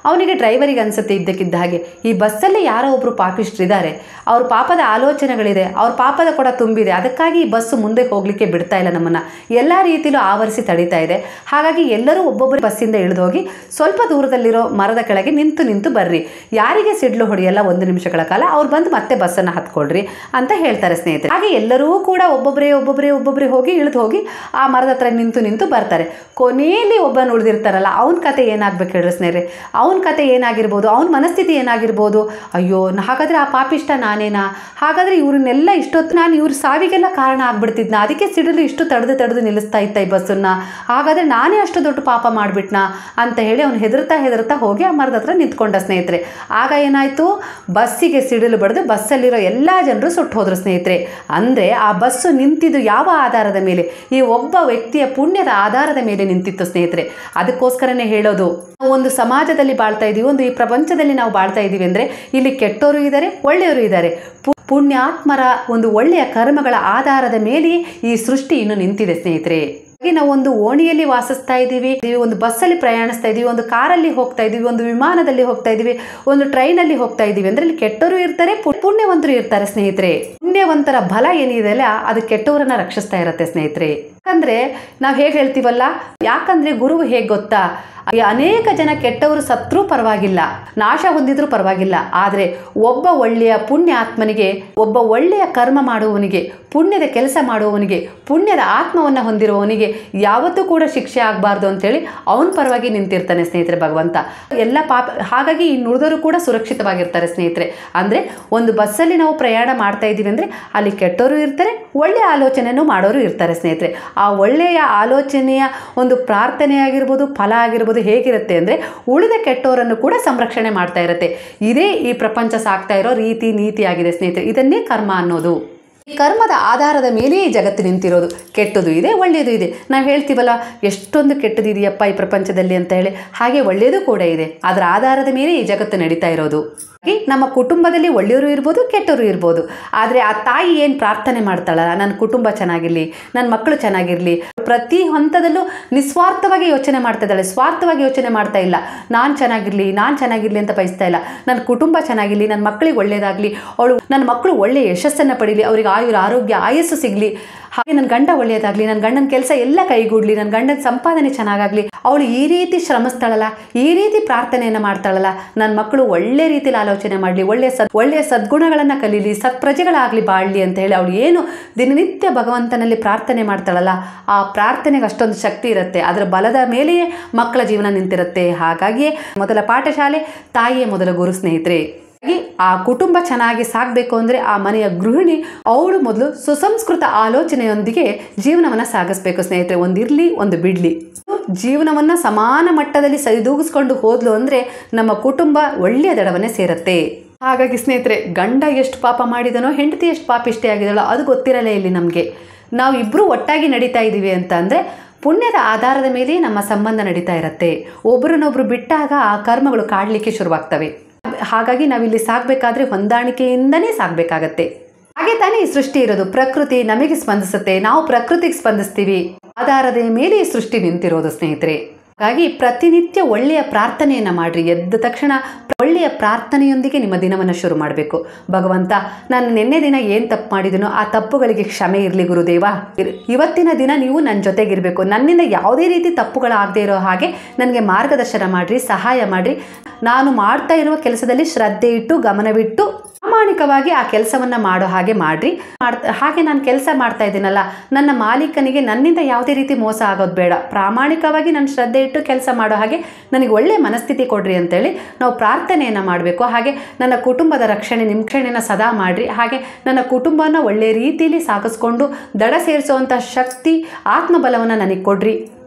ಅವನಿಗೆ ಡ್ರೈವರಿಗೆ ಅನಿಸುತ್ತೆ ಇದ್ದಕ್ಕಿದ್ದ ಹಾಗೆ, ಈ ಬಸ್ಸಲ್ಲಿ ಯಾರೋ ಒಬ್ಬರು ಪಾಪಿಷ್ಟ್ರಿದ್ದಾರೆ, ಅವ್ರ ಪಾಪದ ಆಲೋಚನೆಗಳಿದೆ, ಅವ್ರ ಪಾಪದ ಕೊಡ ತುಂಬಿದೆ, ಅದಕ್ಕಾಗಿ ಈ ಬಸ್ಸು ಮುಂದೆ ಹೋಗಲಿಕ್ಕೆ ಬಿಡ್ತಾ ಇಲ್ಲ, ನಮ್ಮನ್ನು ಎಲ್ಲ ರೀತಿಯಲ್ಲೂ ಆವರಿಸಿ ತಡೀತಾ ಇದೆ. ಹಾಗಾಗಿ ಎಲ್ಲರೂ ಒಬ್ಬೊಬ್ಬರು ಬಸ್ಸಿಂದ ಇಳಿದು ಹೋಗಿ ಸ್ವಲ್ಪ ದೂರದಲ್ಲಿರೋ ಮರದ ಕೆಳಗೆ ನಿಂತು ಬರ್ರಿ, ಯಾರಿಗೆ ಸಿಡ್ಲು ಹೊಡೆಯಲ್ಲ 1 ನಿಮಿಷಗಳ ಕಾಲ, ಅವ್ರು ಬಂದು ಮತ್ತೆ ಬಸ್ಸನ್ನು ಹತ್ಕೊಳ್ರಿ ಅಂತ ಹೇಳ್ತಾರೆ ಸ್ನೇಹಿತರೆ. ಹಾಗೆ ಎಲ್ಲರೂ ಕೂಡ ಒಬ್ಬೊಬ್ಬರೇ ಹೋಗಿ ಇಳಿದು ಹೋಗಿ ಆ ಮರದ ಹತ್ರ ನಿಂತು ಬರ್ತಾರೆ. ಕೊನೆಯಲ್ಲಿ ಒಬ್ಬನು ಉಳಿದಿರ್ತಾರಲ್ಲ, ಅವನ ಕತೆ ಏನಾಗಬೇಕು ಹೇಳ್ರಿ ಸ್ನೇಹಿತರೆ. ಅವನ ಕತೆ ಏನಾಗಿರ್ಬೋದು, ಅವನ ಮನಸ್ಥಿತಿ ಏನಾಗಿರ್ಬೋದು. ಅಯ್ಯೋ, ಹಾಗಾದರೆ ಆ ಪಾಪಿಷ್ಟ ನಾನೇನಾ, ಹಾಗಾದರೆ ಇವ್ರನ್ನೆಲ್ಲ ಇಷ್ಟೊತ್ತು ನಾನು ಇವ್ರ ಸಾವಿಗೆಲ್ಲ ಕಾರಣ ಆಗ್ಬಿಡ್ತಿದ್ನ, ಅದಕ್ಕೆ ಸಿಡಿಲು ಇಷ್ಟು ತಡೆದು ನಿಲ್ಲಿಸ್ತಾ ಇತ್ತ ಈ ಬಸ್ಸನ್ನು, ಹಾಗಾದರೆ ನಾನೇ ಅಷ್ಟು ದೊಡ್ಡ ಪಾಪ ಮಾಡಿಬಿಟ್ನಾ ಅಂತ ಹೇಳಿ ಅವನು ಹೆದರ್ತಾ ಹೋಗಿ ಆ ಮರದ ಹತ್ರ ನಿಂತ್ಕೊಂಡ ಸ್ನೇಹಿತರೆ. ಆಗ ಏನಾಯಿತು, ಬಸ್ಸಿಗೆ ಸಿಡಿಲು ಬಡಿದು ಬಸ್ಸಲ್ಲಿರೋ ಎಲ್ಲ ಜನರು ಸುಟ್ಟು ಹೋದರು ಸ್ನೇಹಿತರೆ. ಅಂದರೆ ಆ ಬಸ್ಸು ನಿಂತಿದ್ದು ಯಾವ ಆಧಾರದ ಮೇಲೆ, ಈ ಒಬ್ಬ ವ್ಯಕ್ತಿಯ ಪುಣ್ಯದ ಆಧಾರದ ಮೇಲೆ ನಿಂತಿತ್ತು ಸ್ನೇಹಿತರೆ. ಅದಕ್ಕೋಸ್ಕರನೇ ಹೇಳೋದು, ಒಂದು ಸಮಾಜದಲ್ಲಿ ಬಾಳ್ತಾ ಇದ್ದೀವಿ, ಒಂದು ಈ ಪ್ರಪಂಚದಲ್ಲಿ ನಾವು ಬಾಳ್ತಾ ಇದ್ದೀವಿ ಅಂದರೆ ಇಲ್ಲಿ ಕೆಟ್ಟವರು ಇದ್ದಾರೆ, ಒಳ್ಳೆಯವರು ಇದ್ದಾರೆ. ಪುಣ್ಯಾತ್ಮರ ಒಂದು ಒಳ್ಳೆಯ ಕರ್ಮಗಳ ಆಧಾರದ ಮೇಲೆಯೇ ಈ ಸೃಷ್ಟಿ ಇನ್ನು ನಿಂತಿದೆ ಸ್ನೇಹಿತರೆ. ನಾವು ಒಂದು ಓಣಿಯಲ್ಲಿ ವಾಸಿಸ್ತಾ ಇದ್ದೀವಿ, ಒಂದು ಬಸ್ಸಲ್ಲಿ ಪ್ರಯಾಣಿಸ್ತಾ ಇದ್ದೀವಿ, ಒಂದು ಕಾರಲ್ಲಿ ಹೋಗ್ತಾ ಇದ್ದೀವಿ, ಒಂದು ವಿಮಾನದಲ್ಲಿ ಹೋಗ್ತಾ ಇದ್ದೀವಿ, ಒಂದು ಟ್ರೈನಲ್ಲಿ ಹೋಗ್ತಾ ಇದ್ದೀವಿ ಅಂದರೆ ಇಲ್ಲಿ ಕೆಟ್ಟವರು ಇರ್ತಾರೆ, ಪುಣ್ಯವಂತರು ಇರ್ತಾರೆ ಸ್ನೇಹಿತರೆ. ಪುಣ್ಯವಂತರ ಬಲ ಏನಿದೆಯಲ್ಲ ಅದು ಕೆಟ್ಟವರನ್ನ ರಕ್ಷಿಸ್ತಾ ಇರುತ್ತೆ ಸ್ನೇಹಿತರೆ. ಯಾಕಂದ್ರೆ ನಾವು ಹೇಗೆ ಹೇಳ್ತೀವಲ್ಲ, ಯಾಕಂದ್ರೆ ಗುರುವು ಹೇಗೆ ಗೊತ್ತಾ, ಅನೇಕ ಜನ ಕೆಟ್ಟವರು ಸತ್ರೂ ಪರವಾಗಿಲ್ಲ, ನಾಶ ಹೊಂದಿದ್ರೂ ಪರವಾಗಿಲ್ಲ, ಆದರೆ ಒಬ್ಬ ಒಳ್ಳೆಯ ಪುಣ್ಯ ಆತ್ಮನಿಗೆ, ಒಬ್ಬ ಒಳ್ಳೆಯ ಕರ್ಮ ಮಾಡುವವನಿಗೆ, ಪುಣ್ಯದ ಕೆಲಸ ಮಾಡುವವನಿಗೆ, ಪುಣ್ಯದ ಆತ್ಮವನ್ನು ಹೊಂದಿರುವವನಿಗೆ ಯಾವತ್ತೂ ಕೂಡ ಶಿಕ್ಷೆ ಆಗಬಾರ್ದು ಅಂತೇಳಿ ಅವನ ಪರವಾಗಿ ನಿಂತಿರ್ತಾನೆ ಸ್ನೇಹಿತರೆ ಭಗವಂತ. ಎಲ್ಲ ಹಾಗಾಗಿ ಇನ್ನುಳಿದವರು ಕೂಡ ಸುರಕ್ಷಿತವಾಗಿರ್ತಾರೆ ಸ್ನೇಹಿತರೆ. ಅಂದರೆ ಒಂದು ಬಸ್ಸಲ್ಲಿ ನಾವು ಪ್ರಯಾಣ ಮಾಡ್ತಾ ಇದ್ದೀವಿ ಅಂದರೆ ಅಲ್ಲಿ ಕೆಟ್ಟವರು ಇರ್ತಾರೆ, ಒಳ್ಳೆಯ ಆಲೋಚನೆಯನ್ನು ಮಾಡೋರು ಇರ್ತಾರೆ ಸ್ನೇಹಿತರೆ. ಆ ಒಳ್ಳೆಯ ಆಲೋಚನೆಯ ಒಂದು ಪ್ರಾರ್ಥನೆ ಆಗಿರ್ಬೋದು, ಫಲ ಆಗಿರ್ಬೋದು ಹೇಗಿರುತ್ತೆ ಅಂದರೆ ಉಳಿದ ಕೆಟ್ಟವರನ್ನು ಕೂಡ ಸಂರಕ್ಷಣೆ ಮಾಡ್ತಾ ಇರುತ್ತೆ. ಇದೇ ಈ ಪ್ರಪಂಚ ಸಾಕ್ತಾ ಇರೋ ರೀತಿ ನೀತಿಯಾಗಿದೆ ಸ್ನೇಹಿತರೆ. ಇದನ್ನೇ ಕರ್ಮ ಅನ್ನೋದು. ಈ ಕರ್ಮದ ಆಧಾರದ ಮೇಲೆ ಈ ಜಗತ್ತು ನಿಂತಿರೋದು. ಕೆಟ್ಟದು ಇದೆ, ಒಳ್ಳೆಯದು ಇದೆ. ನಾವು ಹೇಳ್ತೀವಲ್ಲ, ಎಷ್ಟೊಂದು ಕೆಟ್ಟದಿದೆಯಪ್ಪ ಈ ಪ್ರಪಂಚದಲ್ಲಿ ಅಂತ ಹೇಳಿ, ಹಾಗೆ ಒಳ್ಳೆಯದು ಕೂಡ ಇದೆ. ಅದರ ಆಧಾರದ ಮೇಲೆ ಈ ಜಗತ್ತು ನಡೀತಾ ಇರೋದು. ನಮ್ಮ ಕುಟುಂಬದಲ್ಲಿ ಒಳ್ಳೆಯವರು ಇರ್ಬೋದು, ಕೆಟ್ಟವರು ಇರ್ಬೋದು, ಆದರೆ ಆ ತಾಯಿ ಏನು ಪ್ರಾರ್ಥನೆ ಮಾಡ್ತಾಳಲ್ಲ, ನನ್ನ ಕುಟುಂಬ ಚೆನ್ನಾಗಿರಲಿ, ನನ್ನ ಮಕ್ಕಳು ಚೆನ್ನಾಗಿರಲಿ, ಪ್ರತಿ ಹಂತದಲ್ಲೂ ನಿಸ್ವಾರ್ಥವಾಗಿ ಯೋಚನೆ ಮಾಡ್ತಾ ಇದ್ದಾಳೆ, ಸ್ವಾರ್ಥವಾಗಿ ಯೋಚನೆ ಮಾಡ್ತಾ ಇಲ್ಲ. ನಾನು ಚೆನ್ನಾಗಿರಲಿ ಅಂತ ಬಯಸ್ತಾ ಇಲ್ಲ. ನನ್ನ ಕುಟುಂಬ ಚೆನ್ನಾಗಿರಲಿ, ನನ್ನ ಮಕ್ಕಳಿಗೆ ಒಳ್ಳೆಯದಾಗಲಿ, ನನ್ನ ಮಕ್ಕಳು ಒಳ್ಳೆಯ ಯಶಸ್ಸನ್ನು ಪಡೀಲಿ, ಅವರಿಗೆ ಆರೋಗ್ಯ ಆಯಸ್ಸು ಸಿಗಲಿ, ಹಾಗೆ ನನ್ನ ಗಂಡ ಒಳ್ಳೆಯದಾಗಲಿ, ನನ್ನ ಗಂಡನ ಕೆಲಸ ಎಲ್ಲ ಕೈಗೂಡಲಿ, ನನ್ನ ಗಂಡನ ಸಂಪಾದನೆ ಚೆನ್ನಾಗಾಗಲಿ, ಅವಳು ಈ ರೀತಿ ಶ್ರಮಿಸ್ತಾಳಲ್ಲ, ಈ ರೀತಿ ಪ್ರಾರ್ಥನೆಯನ್ನು ಮಾಡ್ತಾಳಲ್ಲ, ನನ್ನ ಮಕ್ಕಳು ಒಳ್ಳೆ ರೀತಿಯಲ್ಲಿ ಆಲೋಚನೆ ಮಾಡಲಿ, ಒಳ್ಳೆಯ ಸದ್ಗುಣಗಳನ್ನು ಕಲೀಲಿ, ಸತ್ಪ್ರಜೆಗಳಾಗಲಿ, ಬಾಳಲಿ ಅಂತ ಹೇಳಿ ಅವಳು ಏನು ದಿನನಿತ್ಯ ಭಗವಂತನಲ್ಲಿ ಪ್ರಾರ್ಥನೆ ಮಾಡ್ತಾಳಲ್ಲ, ಆ ಪ್ರಾರ್ಥನೆಗೆ ಅಷ್ಟೊಂದು ಶಕ್ತಿ ಇರುತ್ತೆ. ಅದರ ಬಲದ ಮೇಲೆಯೇ ಮಕ್ಕಳ ಜೀವನ ನಿಂತಿರುತ್ತೆ. ಹಾಗಾಗಿಯೇ ಮೊದಲ ಪಾಠಶಾಲೆ ತಾಯಿಯೇ ಮೊದಲ ಗುರು ಸ್ನೇಹಿತರೆ. ಆ ಕುಟುಂಬ ಚೆನ್ನಾಗಿ ಸಾಗಬೇಕು ಅಂದರೆ ಆ ಮನೆಯ ಗೃಹಿಣಿ ಅವಳು ಮೊದಲು ಸುಸಂಸ್ಕೃತ ಆಲೋಚನೆಯೊಂದಿಗೆ ಜೀವನವನ್ನು ಸಾಗಿಸ್ಬೇಕು ಸ್ನೇಹಿತರೆ. ಒಂದಿರಲಿ ಒಂದು ಬಿಡಲಿ, ಜೀವನವನ್ನು ಸಮಾನ ಮಟ್ಟದಲ್ಲಿ ಸರಿದೂಗಿಸ್ಕೊಂಡು ಹೋದ್ಲು ಅಂದರೆ ನಮ್ಮ ಕುಟುಂಬ ಒಳ್ಳೆಯ ದಡವನ್ನೇ ಸೇರುತ್ತೆ. ಹಾಗಾಗಿ ಸ್ನೇಹಿತರೆ, ಗಂಡ ಎಷ್ಟು ಪಾಪ ಮಾಡಿದನೋ, ಹೆಂಡತಿ ಎಷ್ಟು ಪಾಪಿಷ್ಟೇ ಆಗಿದಳೋ ಅದು ಗೊತ್ತಿರಲೇ ಇಲ್ಲಿ ನಮಗೆ. ನಾವು ಇಬ್ಬರು ಒಟ್ಟಾಗಿ ನಡೀತಾ ಇದ್ದೀವಿ ಅಂತ ಅಂದರೆ ಪುಣ್ಯದ ಆಧಾರದ ಮೇಲೆ ನಮ್ಮ ಸಂಬಂಧ ನಡೀತಾ ಇರುತ್ತೆ. ಒಬ್ಬರನ್ನೊಬ್ಬರು ಬಿಟ್ಟಾಗ ಆ ಕರ್ಮಗಳು ಕಾಡಲಿಕ್ಕೆ ಶುರುವಾಗ್ತವೆ. ಹಾಗಾಗಿ ನಾವಿಲ್ಲಿ ಸಾಗಬೇಕಾದ್ರೆ ಹೊಂದಾಣಿಕೆಯಿಂದನೇ ಸಾಗಬೇಕಾಗತ್ತೆ. ಹಾಗೆ ತಾನೇ ಈ ಸೃಷ್ಟಿ ಇರೋದು. ಪ್ರಕೃತಿ ನಮಗೆ ಸ್ಪಂದಿಸುತ್ತೆ, ನಾವು ಪ್ರಕೃತಿಗೆ ಸ್ಪಂದಿಸ್ತೀವಿ. ಆಧಾರದ ಮೇಲೆ ಈ ಸೃಷ್ಟಿ ನಿಂತಿರೋದು ಸ್ನೇಹಿತರೆ. ಹಾಗಾಗಿ ಪ್ರತಿನಿತ್ಯ ಒಳ್ಳೆಯ ಪ್ರಾರ್ಥನೆಯನ್ನು ಮಾಡಿರಿ. ಎದ್ದ ತಕ್ಷಣ ಒಳ್ಳೆಯ ಪ್ರಾರ್ಥನೆಯೊಂದಿಗೆ ನಿಮ್ಮ ದಿನವನ್ನು ಶುರು ಮಾಡಬೇಕು. ಭಗವಂತ, ನಾನು ನಿನ್ನೆ ದಿನ ಏನು ತಪ್ಪು ಮಾಡಿದನೋ ಆ ತಪ್ಪುಗಳಿಗೆ ಕ್ಷಮೆ ಇರಲಿ ಗುರುದೇವ. ಇವತ್ತಿನ ದಿನ ನೀವು ನನ್ನ ಜೊತೆಗಿರಬೇಕು. ನನ್ನಿಂದ ಯಾವುದೇ ರೀತಿ ತಪ್ಪುಗಳಾಗದೇ ಇರೋ ಹಾಗೆ ನನಗೆ ಮಾರ್ಗದರ್ಶನ ಮಾಡಿರಿ, ಸಹಾಯ ಮಾಡಿರಿ. ನಾನು ಮಾಡ್ತಾ ಇರುವ ಕೆಲಸದಲ್ಲಿ ಶ್ರದ್ಧೆ ಇಟ್ಟು, ಗಮನವಿಟ್ಟು, ಪ್ರಾಮಾಣಿಕವಾಗಿ ಆ ಕೆಲಸವನ್ನು ಮಾಡೋ ಹಾಗೆ ಮಾಡಿರಿ. ಹಾಗೆ ನಾನು ಕೆಲಸ ಮಾಡ್ತಾ ಇದ್ದೀನಲ್ಲ, ನನ್ನ ಮಾಲೀಕನಿಗೆ ನನ್ನಿಂದ ಯಾವುದೇ ರೀತಿ ಮೋಸ ಆಗೋದು ಬೇಡ. ಪ್ರಾಮಾಣಿಕವಾಗಿ ನಾನು ಶ್ರದ್ಧೆ ಇಟ್ಟು ಕೆಲಸ ಮಾಡೋ ಹಾಗೆ ನನಗೆ ಒಳ್ಳೆಯ ಮನಸ್ಥಿತಿ ಕೊಡ್ರಿ ಅಂತೇಳಿ ನಾವು ಪ್ರಾರ್ಥನೆಯನ್ನು ಮಾಡಬೇಕು. ಹಾಗೆ ನನ್ನ ಕುಟುಂಬದ ರಕ್ಷಣೆನ ಸದಾ ಮಾಡಿರಿ. ಹಾಗೆ ನನ್ನ ಕುಟುಂಬನ ಒಳ್ಳೆಯ ರೀತಿಯಲ್ಲಿ ಸಾಗಿಸ್ಕೊಂಡು ದಡ ಸೇರಿಸುವಂಥ ಶಕ್ತಿ, ಆತ್ಮಬಲವನ್ನು ನನಗೆ ಕೊಡ್ರಿ,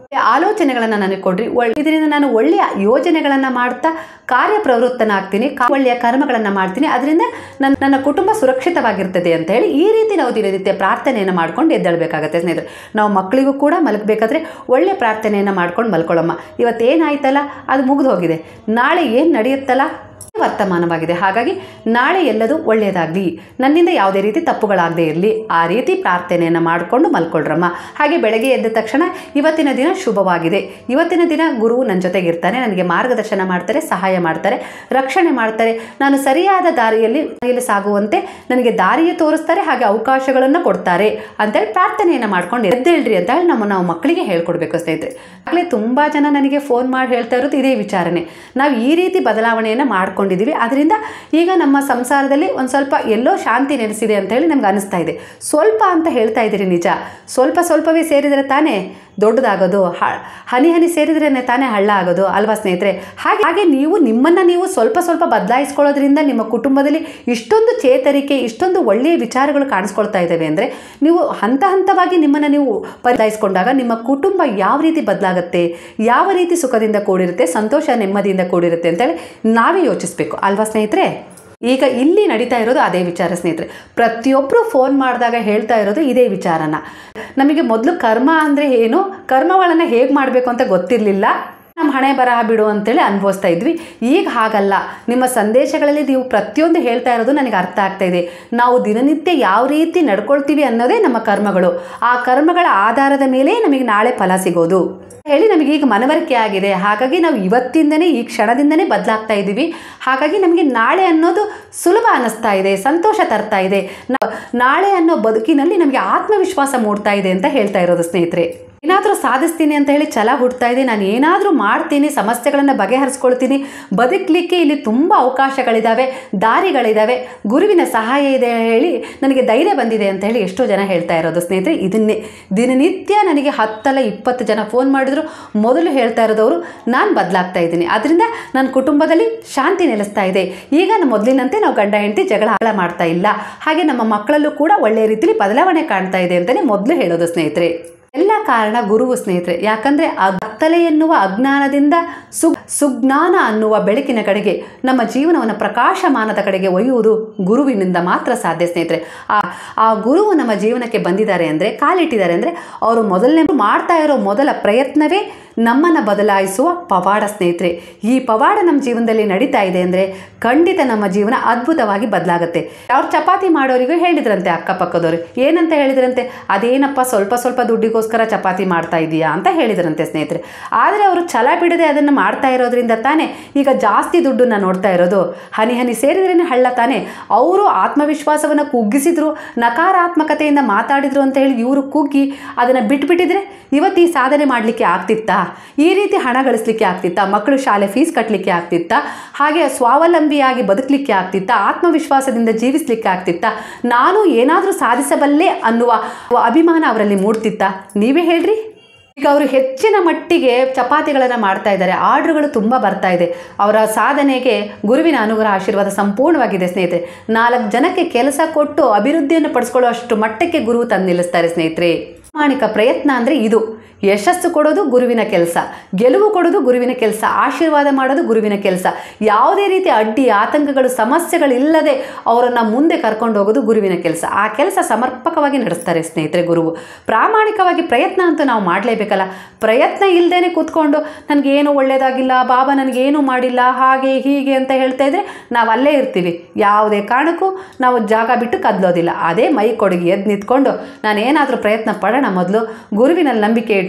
ಆಲೋಚನೆಗಳನ್ನು ನನಗೆ ಕೊಡ್ರಿ. ಇದರಿಂದ ನಾನು ಒಳ್ಳೆಯ ಯೋಜನೆಗಳನ್ನು ಮಾಡ್ತಾ ಕಾರ್ಯಪ್ರವೃತ್ತನಾಗ್ತೀನಿ, ಒಳ್ಳೆಯ ಕರ್ಮಗಳನ್ನು ಮಾಡ್ತೀನಿ. ಅದರಿಂದ ನನ್ನ ಕುಟುಂಬ ಸುರಕ್ಷಿತವಾಗಿರ್ತದೆ ಅಂತ ಹೇಳಿ ಈ ರೀತಿ ನಾವು ದಿನನಿತ್ಯ ಪ್ರಾರ್ಥನೆಯನ್ನು ಮಾಡ್ಕೊಂಡು ಎದ್ದೇಳಬೇಕಾಗತ್ತೆ ಸ್ನೇಹಿತರೆ. ನಾವು ಮಕ್ಕಳಿಗೂ ಕೂಡ ಮಲಗಬೇಕಾದ್ರೆ ಒಳ್ಳೆಯ ಪ್ರಾರ್ಥನೆಯನ್ನು ಮಾಡ್ಕೊಂಡು ಮಲ್ಕೊಳ್ಳಮ್ಮ. ಇವತ್ತೇನಾಯ್ತಲ್ಲ ಅದು ಮುಗಿದು ಹೋಗಿದೆ, ನಾಳೆ ಏನು ನಡೆಯುತ್ತಲ್ಲ ವರ್ತಮಾನವಾಗಿದೆ. ಹಾಗಾಗಿ ನಾಳೆ ಎಲ್ಲದೂ ಒಳ್ಳೆಯದಾಗಲಿ, ನನ್ನಿಂದ ಯಾವುದೇ ರೀತಿ ತಪ್ಪುಗಳಾಗದೇ ಇರಲಿ, ಆ ರೀತಿ ಪ್ರಾರ್ಥನೆಯನ್ನು ಮಾಡಿಕೊಂಡು ಮಲ್ಕೊಳ್ರಮ್ಮ. ಹಾಗೆ ಬೆಳಗ್ಗೆ ಎದ್ದ ತಕ್ಷಣ ಇವತ್ತಿನ ದಿನ ಶುಭವಾಗಿದೆ, ಇವತ್ತಿನ ದಿನ ಗುರುವು ನನ್ನ ಜೊತೆಗಿರ್ತಾನೆ, ನನಗೆ ಮಾರ್ಗದರ್ಶನ ಮಾಡ್ತಾರೆ, ಸಹಾಯ ಮಾಡ್ತಾರೆ, ರಕ್ಷಣೆ ಮಾಡ್ತಾರೆ, ನಾನು ಸರಿಯಾದ ದಾರಿಯಲ್ಲಿ ಸಾಗುವಂತೆ ನನಗೆ ದಾರಿಯೇ ತೋರಿಸ್ತಾರೆ, ಹಾಗೆ ಅವಕಾಶಗಳನ್ನು ಕೊಡ್ತಾರೆ ಅಂತೇಳಿ ಪ್ರಾರ್ಥನೆಯನ್ನು ಮಾಡ್ಕೊಂಡು ಎದ್ದೇಳ್ರಿ ಅಂತ ಹೇಳಿ ನಾವು ಮಕ್ಕಳಿಗೆ ಹೇಳ್ಕೊಡ್ಬೇಕು ಸ್ನೇಹಿತರೆ. ಆಗಲೇ ತುಂಬ ಜನ ನನಗೆ ಫೋನ್ ಮಾಡಿ ಹೇಳ್ತಾ ಇರೋದು ಇದೇ ವಿಚಾರನೆ. ನಾವು ಈ ರೀತಿ ಬದಲಾವಣೆಯನ್ನು ಮಾಡ್ಕೊಂಡಿದ್ದೀವಿ, ಅದರಿಂದ ಈಗ ನಮ್ಮ ಸಂಸಾರದಲ್ಲಿ ಒಂದು ಸ್ವಲ್ಪ ಎಲ್ಲೋ ಶಾಂತಿ ನೆಲೆಸಿದೆ ಅಂತ ಹೇಳಿ ನಮ್ಗೆ ಅನಿಸ್ತಾ ಇದೆ. ಸ್ವಲ್ಪ ಅಂತ ಹೇಳ್ತಾ ಇದ್ದೀರಿ, ನಿಜ. ಸ್ವಲ್ಪವೇ ಸೇರಿದರೆ ತಾನೇ ದೊಡ್ಡದಾಗೋದು, ಹನಿ ಸೇರಿದ್ರೆ ತಾನೇ ಹಳ್ಳ ಆಗೋದು ಅಲ್ವಾ ಸ್ನೇಹಿತರೆ. ಹಾಗೆ ನೀವು ನಿಮ್ಮನ್ನು ನೀವು ಸ್ವಲ್ಪ ಬದಲಾಯಿಸ್ಕೊಳ್ಳೋದ್ರಿಂದ ನಿಮ್ಮ ಕುಟುಂಬದಲ್ಲಿ ಇಷ್ಟೊಂದು ಚೇತರಿಕೆ, ಇಷ್ಟೊಂದು ಒಳ್ಳೆಯ ವಿಚಾರಗಳು ಕಾಣಿಸ್ಕೊಳ್ತಾ ಇದ್ದಾವೆ ಅಂದರೆ ನೀವು ಹಂತವಾಗಿ ನಿಮ್ಮನ್ನು ನೀವು ಬದಲಾಯಿಸ್ಕೊಂಡಾಗ ನಿಮ್ಮ ಕುಟುಂಬ ಯಾವ ರೀತಿ ಬದಲಾಗುತ್ತೆ, ಯಾವ ರೀತಿ ಸುಖದಿಂದ ಕೂಡಿರುತ್ತೆ, ಸಂತೋಷ ನೆಮ್ಮದಿಯಿಂದ ಕೂಡಿರುತ್ತೆ ಅಂತೇಳಿ ನಾವೇ ಯೋಚಿಸ್ಬೇಕು ಅಲ್ವಾ ಸ್ನೇಹಿತರೆ. ಈಗ ಇಲ್ಲಿ ನಡೀತಾ ಇರೋದು ಅದೇ ವಿಚಾರ ಸ್ನೇಹಿತರೆ. ಪ್ರತಿಯೊಬ್ಬರು ಫೋನ್ ಮಾಡಿದಾಗ ಹೇಳ್ತಾ ಇರೋದು ಇದೇ ವಿಚಾರನ. ನಮಗೆ ಮೊದಲು ಕರ್ಮ ಅಂದರೆ ಏನು, ಕರ್ಮಗಳನ್ನು ಹೇಗೆ ಮಾಡಬೇಕು ಅಂತ ಗೊತ್ತಿರಲಿಲ್ಲ. ನಮ್ಮ ಹಣೆ ಬರಹ ಬಿಡು ಅಂತೇಳಿ ಅನುಭವಿಸ್ತಾ ಇದ್ವಿ. ಈಗ ಹಾಗಲ್ಲ. ನಿಮ್ಮ ಸಂದೇಶಗಳಲ್ಲಿ ನೀವು ಪ್ರತಿಯೊಂದು ಹೇಳ್ತಾ ಇರೋದು ನನಗೆ ಅರ್ಥ ಆಗ್ತಾ ಇದೆ. ನಾವು ದಿನನಿತ್ಯ ಯಾವ ರೀತಿ ನಡ್ಕೊಳ್ತೀವಿ ಅನ್ನೋದೇ ನಮ್ಮ ಕರ್ಮಗಳು. ಆ ಕರ್ಮಗಳ ಆಧಾರದ ಮೇಲೆ ನಮಗೆ ನಾಳೆ ಫಲ ಸಿಗೋದು ಹೇಳಿ ನಮಗೆ ಈಗ ಮನವರಿಕೆ ಆಗಿದೆ. ಹಾಗಾಗಿ ನಾವು ಇವತ್ತಿಂದನೇ ಈ ಕ್ಷಣದಿಂದನೇ ಬದಲಾಗ್ತಾ ಇದ್ದೀವಿ. ಹಾಗಾಗಿ ನಮಗೆ ನಾಳೆ ಅನ್ನೋದು ಸುಲಭ ಅನ್ನಿಸ್ತಾ ಇದೆ, ಸಂತೋಷ ತರ್ತಾ ಇದೆ. ನಾಳೆ ಅನ್ನೋ ಬದುಕಿನಲ್ಲಿ ನಮಗೆ ಆತ್ಮವಿಶ್ವಾಸ ಮೂಡ್ತಾ ಇದೆ ಅಂತ ಹೇಳ್ತಾ ಇರೋದು ಸ್ನೇಹಿತರೆ. ಏನಾದರೂ ಸಾಧಿಸ್ತೀನಿ ಅಂತ ಹೇಳಿ ಛಲ ಹುಡ್ತಾ ಇದೆ. ನಾನು ಏನಾದರೂ ಮಾಡ್ತೀನಿ, ಸಮಸ್ಯೆಗಳನ್ನು ಬಗೆಹರಿಸ್ಕೊಳ್ತೀನಿ, ಬದುಕಲಿಕ್ಕೆ ಇಲ್ಲಿ ತುಂಬ ಅವಕಾಶಗಳಿದ್ದಾವೆ, ದಾರಿಗಳಿದ್ದಾವೆ, ಗುರುವಿನ ಸಹಾಯ ಇದೆ ಹೇಳಿ ನನಗೆ ಧೈರ್ಯ ಬಂದಿದೆ ಅಂತ ಹೇಳಿ ಎಷ್ಟೋ ಜನ ಹೇಳ್ತಾ ಇರೋದು ಸ್ನೇಹಿತರೆ. ಇದನ್ನೇ ದಿನನಿತ್ಯ ನನಗೆ 10 ಅಲ್ಲ 20 ಜನ ಫೋನ್ ಮಾಡಿದ್ರು ಮೊದಲು ಹೇಳ್ತಾ ಇರೋದವರು ನಾನು ಬದಲಾಗ್ತಾ ಇದ್ದೀನಿ, ಅದರಿಂದ ನನ್ನ ಕುಟುಂಬದಲ್ಲಿ ಶಾಂತಿ ನೆಲೆಸ್ತಾ ಇದೆ. ಈಗ ಮೊದಲಿನಂತೆ ನಾವು ಗಂಡ ಹೆಂಡತಿ ಜಗಳ ಮಾಡ್ತಾ ಇಲ್ಲ, ಹಾಗೆ ನಮ್ಮ ಮಕ್ಕಳಲ್ಲೂ ಕೂಡ ಒಳ್ಳೆಯ ರೀತಿಯಲ್ಲಿ ಬದಲಾವಣೆ ಕಾಣ್ತಾ ಇದೆ ಅಂತಲೇ ಮೊದಲು ಹೇಳೋದು ಸ್ನೇಹಿತರೆ. ಎಲ್ಲ ಕಾರಣ ಗುರುವು ಸ್ನೇಹಿತರೆ. ಯಾಕಂದರೆ ಕತ್ತಲೆ ಎನ್ನುವ ಅಜ್ಞಾನದಿಂದ ಸುಜ್ಞಾನ ಅನ್ನುವ ಬೆಳಕಿನ ಕಡೆಗೆ ನಮ್ಮ ಜೀವನವನ್ನು ಪ್ರಕಾಶಮಾನದ ಕಡೆಗೆ ಒಯ್ಯುವುದು ಗುರುವಿನಿಂದ ಮಾತ್ರ ಸಾಧ್ಯ ಸ್ನೇಹಿತರೆ. ಆ ಗುರುವು ನಮ್ಮ ಜೀವನಕ್ಕೆ ಬಂದಿದ್ದಾರೆ ಅಂದರೆ, ಕಾಲಿಟ್ಟಿದ್ದಾರೆ ಅಂದರೆ, ಅವರು ಮೊದಲನೇ ಮಾಡ್ತಾ ಇರೋ ಮೊದಲ ಪ್ರಯತ್ನವೇ ನಮ್ಮನ್ನು ಬದಲಾಯಿಸುವ ಪವಾಡ ಸ್ನೇಹಿತರೆ. ಈ ಪವಾಡ ನಮ್ಮ ಜೀವನದಲ್ಲಿ ನಡೀತಾ ಇದೆ ಅಂದರೆ ಖಂಡಿತ ನಮ್ಮ ಜೀವನ ಅದ್ಭುತವಾಗಿ ಬದಲಾಗುತ್ತೆ. ಅವ್ರು ಚಪಾತಿ ಮಾಡೋರಿಗೂ ಹೇಳಿದ್ರಂತೆ ಅಕ್ಕಪಕ್ಕದವರು. ಏನಂತ ಹೇಳಿದ್ರಂತೆ? ಅದೇನಪ್ಪ ಸ್ವಲ್ಪ ಸ್ವಲ್ಪ ದುಡ್ಡಿಗೋಸ್ಕರ ಚಪಾತಿ ಮಾಡ್ತಾ ಇದೀಯಾ ಅಂತ ಹೇಳಿದ್ರಂತೆ ಸ್ನೇಹಿತರೆ. ಆದರೆ ಅವರು ಛಲ ಬಿಡದೆ ಅದನ್ನು ಮಾಡ್ತಾ ಇರೋದ್ರಿಂದ ತಾನೇ ಈಗ ಜಾಸ್ತಿ ದುಡ್ಡನ್ನು ನೋಡ್ತಾ ಇರೋದು. ಹನಿ ಹನಿ ಸೇರಿದ್ರೇ ಹಳ್ಳ ತಾನೇ. ಅವರು ಆತ್ಮವಿಶ್ವಾಸವನ್ನು ಕುಗ್ಗಿಸಿದ್ರು, ನಕಾರಾತ್ಮಕತೆಯಿಂದ ಮಾತಾಡಿದ್ರು ಅಂತ ಹೇಳಿ ಇವರು ಕುಗ್ಗಿ ಅದನ್ನು ಬಿಟ್ಬಿಟ್ಟಿದ್ರೆ ಇವತ್ತು ಈ ಸಾಧನೆ ಮಾಡಲಿಕ್ಕೆ ಆಗ್ತಿತ್ತಾ? ಈ ರೀತಿ ಹಣ ಗಳಿಸ್ಲಿಕ್ಕೆ ಆಗ್ತಿತ್ತಾ? ಮಕ್ಕಳು ಶಾಲೆ ಫೀಸ್ ಕಟ್ಟಲಿಕ್ಕೆ ಆಗ್ತಿತ್ತಾ? ಹಾಗೆ ಸ್ವಾವಲಂಬಿಯಾಗಿ ಬದುಕಲಿಕ್ಕೆ ಆಗ್ತಿತ್ತಾ? ಆತ್ಮವಿಶ್ವಾಸದಿಂದ ಜೀವಿಸಲಿಕ್ಕೆ ಆಗ್ತಿತ್ತಾ? ನಾನು ಏನಾದರೂ ಸಾಧಿಸಬಲ್ಲೆ ಅನ್ನುವ ಅಭಿಮಾನ ಅವರಲ್ಲಿ ಮೂಡ್ತಿತ್ತಾ? ನೀವೇ ಹೇಳ್ರಿ. ಈಗ ಅವರು ಹೆಚ್ಚಿನ ಮಟ್ಟಿಗೆ ಚಪಾತಿಗಳನ್ನು ಮಾಡ್ತಾ ಇದ್ದಾರೆ, ಆರ್ಡ್ರುಗಳು ತುಂಬ ಬರ್ತಾ ಇದೆ. ಅವರ ಸಾಧನೆಗೆ ಗುರುವಿನ ಅನುಗ್ರಹ ಆಶೀರ್ವಾದ ಸಂಪೂರ್ಣವಾಗಿದೆ ಸ್ನೇಹಿತರೆ. 4 ಜನಕ್ಕೆ ಕೆಲಸ ಕೊಟ್ಟು ಅಭಿವೃದ್ಧಿಯನ್ನು ಪಡಿಸ್ಕೊಳ್ಳುವಷ್ಟು ಮಟ್ಟಕ್ಕೆ ಗುರು ತಂದು ನಿಲ್ಲಿಸ್ತಾರೆ ಸ್ನೇಹಿತರೆ. ಪ್ರಾಮಾಣಿಕ ಪ್ರಯತ್ನ ಅಂದರೆ ಇದು. ಯಶಸ್ಸು ಕೊಡೋದು ಗುರುವಿನ ಕೆಲಸ, ಗೆಲುವು ಕೊಡೋದು ಗುರುವಿನ ಕೆಲಸ, ಆಶೀರ್ವಾದ ಮಾಡೋದು ಗುರುವಿನ ಕೆಲಸ. ಯಾವುದೇ ರೀತಿ ಅಡ್ಡಿ ಆತಂಕಗಳು ಸಮಸ್ಯೆಗಳಿಲ್ಲದೆ ಅವರನ್ನು ಮುಂದೆ ಕರ್ಕೊಂಡು ಹೋಗೋದು ಗುರುವಿನ ಕೆಲಸ. ಆ ಕೆಲಸ ಸಮರ್ಪಕವಾಗಿ ನಡೆಸ್ತಾರೆ ಸ್ನೇಹಿತರೆ ಗುರುವು. ಪ್ರಾಮಾಣಿಕವಾಗಿ ಪ್ರಯತ್ನ ಅಂತೂ ನಾವು ಮಾಡಲೇಬೇಕಲ್ಲ. ಪ್ರಯತ್ನ ಇಲ್ಲದೇ ಕೂತ್ಕೊಂಡು ನನಗೇನು ಒಳ್ಳೆಯದಾಗಿಲ್ಲ, ಬಾಬಾ ನನಗೇನು ಮಾಡಿಲ್ಲ, ಹಾಗೆ ಹೀಗೆ ಅಂತ ಹೇಳ್ತಾ ಇದ್ರೆ ನಾವು ಅಲ್ಲೇ ಇರ್ತೀವಿ. ಯಾವುದೇ ಕಾರಣಕ್ಕೂ ನಾವು ಜಾಗ ಬಿಟ್ಟು ಕದಲೋದಿಲ್ಲ. ಅದೇ ಮೈ ಕೊಡುಗೆ ಎದ್ದು ನಿಂತ್ಕೊಂಡು ನಾನೇನಾದರೂ ಪ್ರಯತ್ನ ಪಡೋಣ, ಮೊದಲು ಗುರುವಿನಲ್ಲಿ ನಂಬಿಕೆ ಇಟ್ಟು